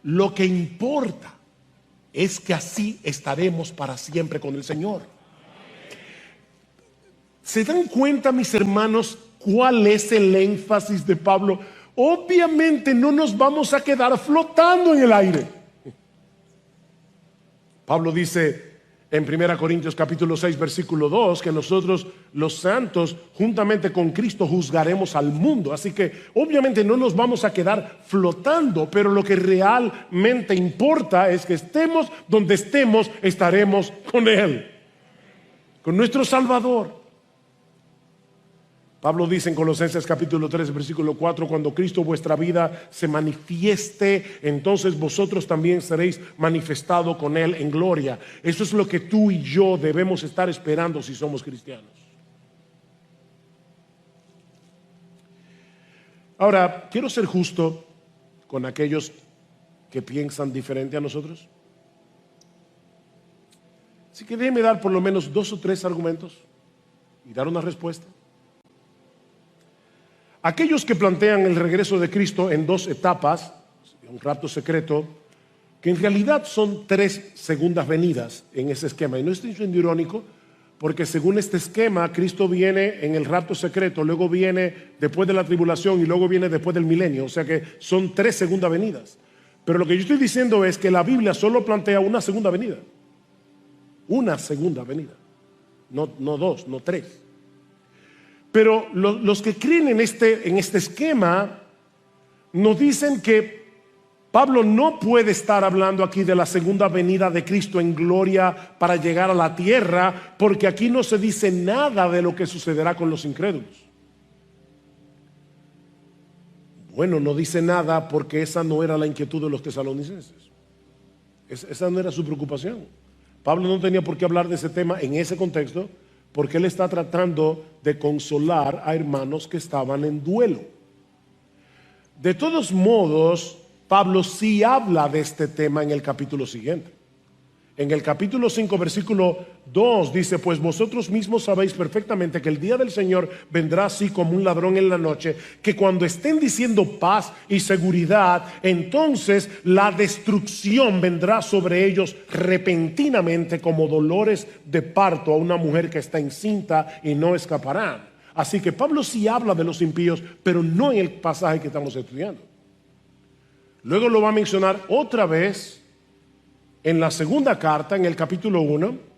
Lo que importa es que así estaremos para siempre con el Señor. ¿Se dan cuenta, mis hermanos, cuál es el énfasis de Pablo? Obviamente no nos vamos a quedar flotando en el aire. Pablo dice en 1 Corintios capítulo 6 versículo 2 que nosotros los santos juntamente con Cristo juzgaremos al mundo. Así que obviamente no nos vamos a quedar flotando, pero lo que realmente importa es que estemos donde estemos, estaremos con Él, con nuestro Salvador. Pablo dice en Colosenses capítulo 3, versículo 4, cuando Cristo vuestra vida se manifieste, entonces vosotros también seréis manifestados con Él en gloria. Eso es lo que tú y yo debemos estar esperando si somos cristianos. Ahora, quiero ser justo con aquellos que piensan diferente a nosotros. Así que déjeme dar por lo menos 2 o 3 argumentos y dar una respuesta. Aquellos que plantean el regreso de Cristo en 2 etapas, un rapto secreto, que en realidad son 3 segundas venidas en ese esquema. Y no estoy siendo irónico, porque según este esquema, Cristo viene en el rapto secreto, luego viene después de la tribulación y luego viene después del milenio. O sea que son 3 segundas venidas. Pero lo que yo estoy diciendo es que la Biblia solo plantea una segunda venida. Una segunda venida. No 2, no 3. Pero los que creen en este esquema nos dicen que Pablo no puede estar hablando aquí de la segunda venida de Cristo en gloria para llegar a la tierra, porque aquí no se dice nada de lo que sucederá con los incrédulos. Bueno, no dice nada porque esa no era la inquietud de los tesalonicenses. Esa no era su preocupación. Pablo no tenía por qué hablar de ese tema en ese contexto, porque él está tratando de consolar a hermanos que estaban en duelo. De todos modos, Pablo sí habla de este tema en el capítulo siguiente. En el capítulo 5, versículo 2 dice: pues vosotros mismos sabéis perfectamente que el día del Señor vendrá así como un ladrón en la noche, que cuando estén diciendo paz y seguridad, entonces la destrucción vendrá sobre ellos repentinamente como dolores de parto a una mujer que está encinta, y no escaparán. Así que Pablo sí habla de los impíos, pero no en el pasaje que estamos estudiando. Luego lo va a mencionar otra vez en la segunda carta, en el capítulo 1,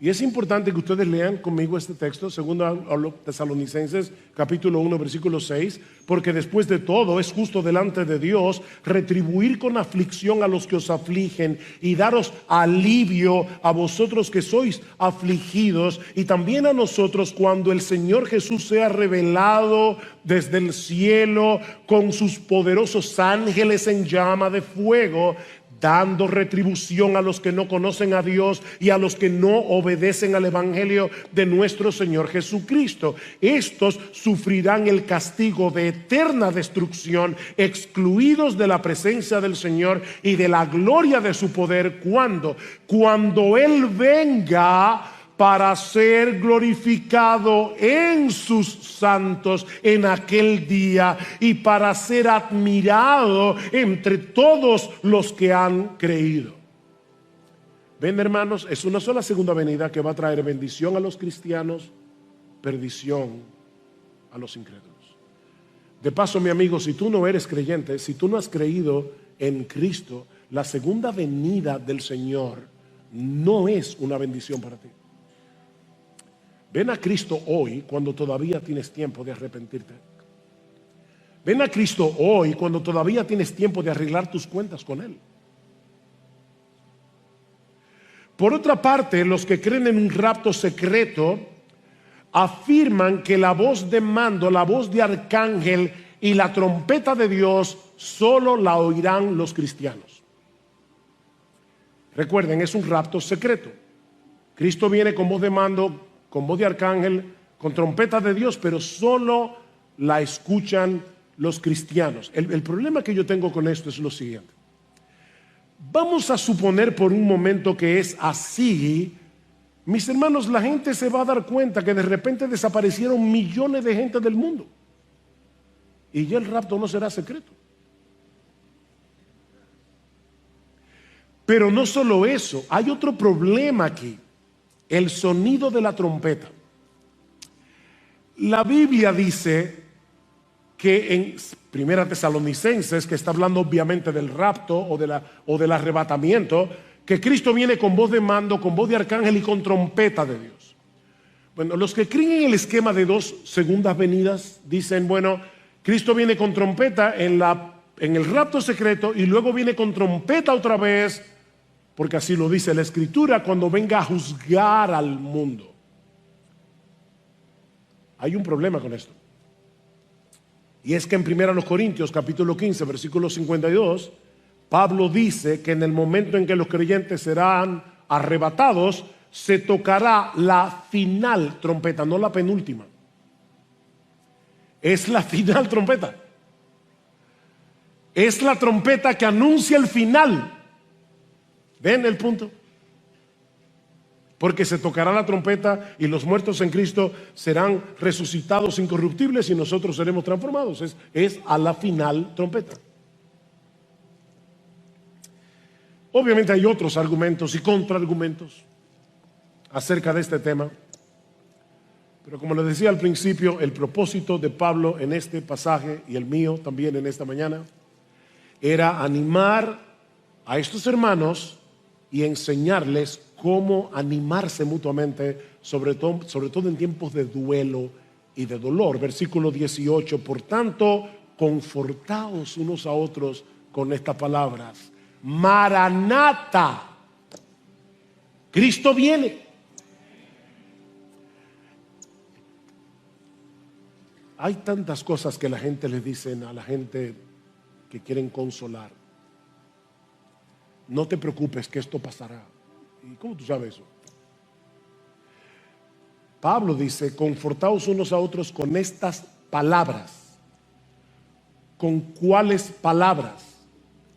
y es importante que ustedes lean conmigo este texto, segundo a los Tesalonicenses, capítulo 1, versículo 6, porque después de todo es justo delante de Dios retribuir con aflicción a los que os afligen y daros alivio a vosotros que sois afligidos, y también a nosotros cuando el Señor Jesús sea revelado desde el cielo con sus poderosos ángeles en llama de fuego, dando retribución a los que no conocen a Dios y a los que no obedecen al evangelio de nuestro Señor Jesucristo. Estos sufrirán el castigo de eterna destrucción, excluidos de la presencia del Señor y de la gloria de su poder, cuando Él venga para ser glorificado en sus santos en aquel día y para ser admirado entre todos los que han creído. Ven, hermanos, es una sola segunda venida que va a traer bendición a los cristianos, perdición a los incrédulos. De paso, mi amigo, si tú no eres creyente, si tú no has creído en Cristo, la segunda venida del Señor no es una bendición para ti. Ven a Cristo hoy cuando todavía tienes tiempo de arrepentirte. Ven a Cristo hoy cuando todavía tienes tiempo de arreglar tus cuentas con Él. Por otra parte, los que creen en un rapto secreto afirman que la voz de mando, la voz de arcángel y la trompeta de Dios solo la oirán los cristianos. Recuerden, es un rapto secreto. Cristo viene con voz de mando, con voz de arcángel, con trompeta de Dios, pero solo la escuchan los cristianos. El problema que yo tengo con esto es lo siguiente. Vamos a suponer por un momento que es así. Mis hermanos, la gente se va a dar cuenta que de repente desaparecieron millones de gente del mundo. Y ya el rapto no será secreto. Pero no solo eso, hay otro problema aquí. El sonido de la trompeta. La Biblia dice que en Primera Tesalonicenses, que está hablando obviamente del rapto o del arrebatamiento, que Cristo viene con voz de mando, con voz de arcángel y con trompeta de Dios. Bueno, los que creen en el esquema de 2 segundas venidas dicen, bueno, Cristo viene con trompeta en el rapto secreto y luego viene con trompeta otra vez, porque así lo dice la Escritura, cuando venga a juzgar al mundo. hay un problema con esto. Y es que en 1 Corintios capítulo 15 versículo 52, Pablo dice que en el momento en que los creyentes serán arrebatados, se tocará la final trompeta, no la penúltima. Es la final trompeta. Es la trompeta que anuncia el final. ¿Ven el punto? Porque se tocará la trompeta y los muertos en Cristo serán resucitados incorruptibles y nosotros seremos transformados. Es a la final trompeta. Obviamente hay otros argumentos y contraargumentos acerca de este tema. Pero como les decía al principio, el propósito de Pablo en este pasaje y el mío también en esta mañana era animar a estos hermanos y enseñarles cómo animarse mutuamente, sobre todo en tiempos de duelo y de dolor. Versículo 18, por tanto, confortaos unos a otros con estas palabras. Maranata, Cristo viene. Hay tantas cosas que la gente le dicen a la gente que quieren consolar. No te preocupes que esto pasará. ¿Y cómo tú sabes eso? Pablo dice, confortaos unos a otros con estas palabras. ¿Con cuáles palabras?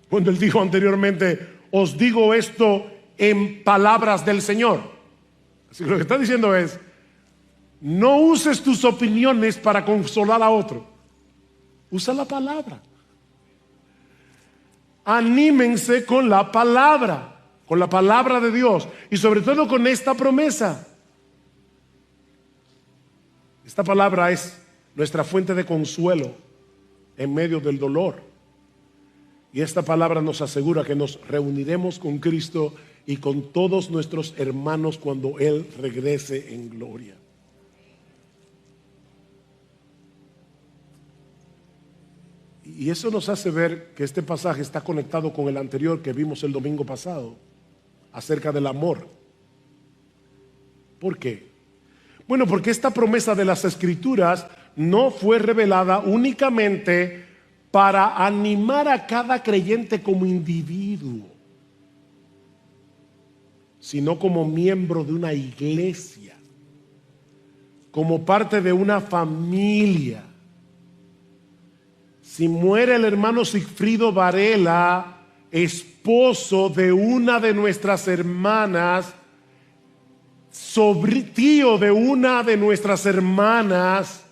Cuando él dijo anteriormente, os digo esto en palabras del Señor. Así que lo que está diciendo es, no uses tus opiniones para consolar a otro. Usa la palabra. Anímense con la palabra de Dios y sobre todo con esta promesa. Esta palabra es nuestra fuente de consuelo en medio del dolor. Y esta palabra nos asegura que nos reuniremos con Cristo y con todos nuestros hermanos cuando Él regrese en gloria. Y eso nos hace ver que este pasaje está conectado con el anterior que vimos el domingo pasado, acerca del amor. ¿Por qué? Bueno, porque esta promesa de las Escrituras no fue revelada únicamente para animar a cada creyente como individuo, sino como miembro de una iglesia, como parte de una familia. Si muere el hermano Sigfrido Varela, esposo de una de nuestras hermanas, tío de una de nuestras hermanas,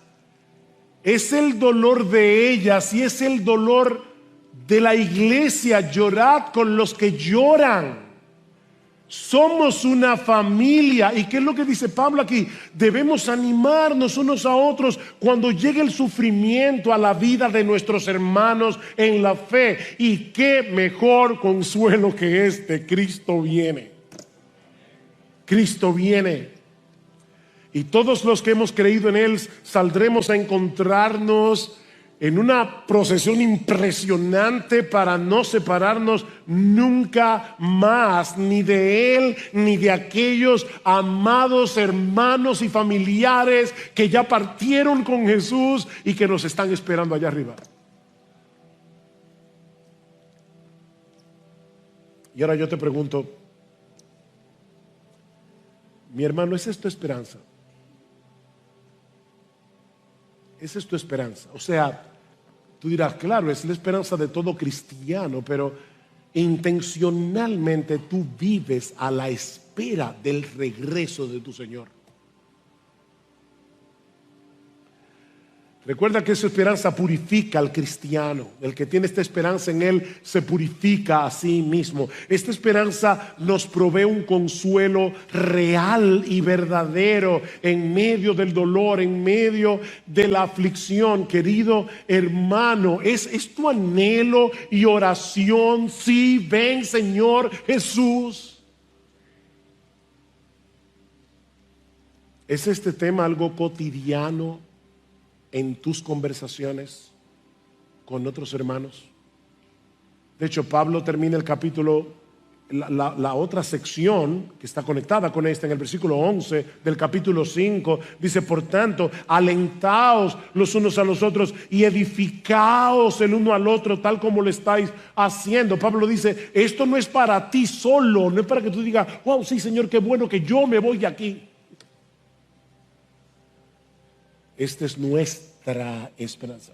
es el dolor de ellas y es el dolor de la iglesia. Llorad con los que lloran. Somos una familia. ¿Y qué es lo que dice Pablo aquí? Debemos animarnos unos a otros cuando llegue el sufrimiento a la vida de nuestros hermanos en la fe. Y qué mejor consuelo que este: Cristo viene. Cristo viene. Y todos los que hemos creído en Él saldremos a encontrarnos en una procesión impresionante para no separarnos nunca más, ni de Él, ni de aquellos amados hermanos y familiares que ya partieron con Jesús y que nos están esperando allá arriba. Y ahora yo te pregunto, mi hermano, ¿esa es tu esperanza? Esa es tu esperanza. O sea, tú dirás, claro, es la esperanza de todo cristiano, pero intencionalmente tú vives a la espera del regreso de tu Señor. Recuerda que esa esperanza purifica al cristiano. El que tiene esta esperanza en Él se purifica a sí mismo. Esta esperanza nos provee un consuelo real y verdadero en medio del dolor, en medio de la aflicción. Querido hermano, ¿es tu anhelo y oración? Sí, ven Señor Jesús. ¿Es este tema algo cotidiano en tus conversaciones con otros hermanos? De hecho, Pablo termina el capítulo, la otra sección que está conectada con esta en el versículo 11 del capítulo 5. Dice, por tanto, alentaos los unos a los otros y edificaos el uno al otro tal como lo estáis haciendo. Pablo dice, esto no es para ti solo, no es para que tú digas, wow, sí Señor, qué bueno que yo me voy de aquí. Esta es nuestra esperanza.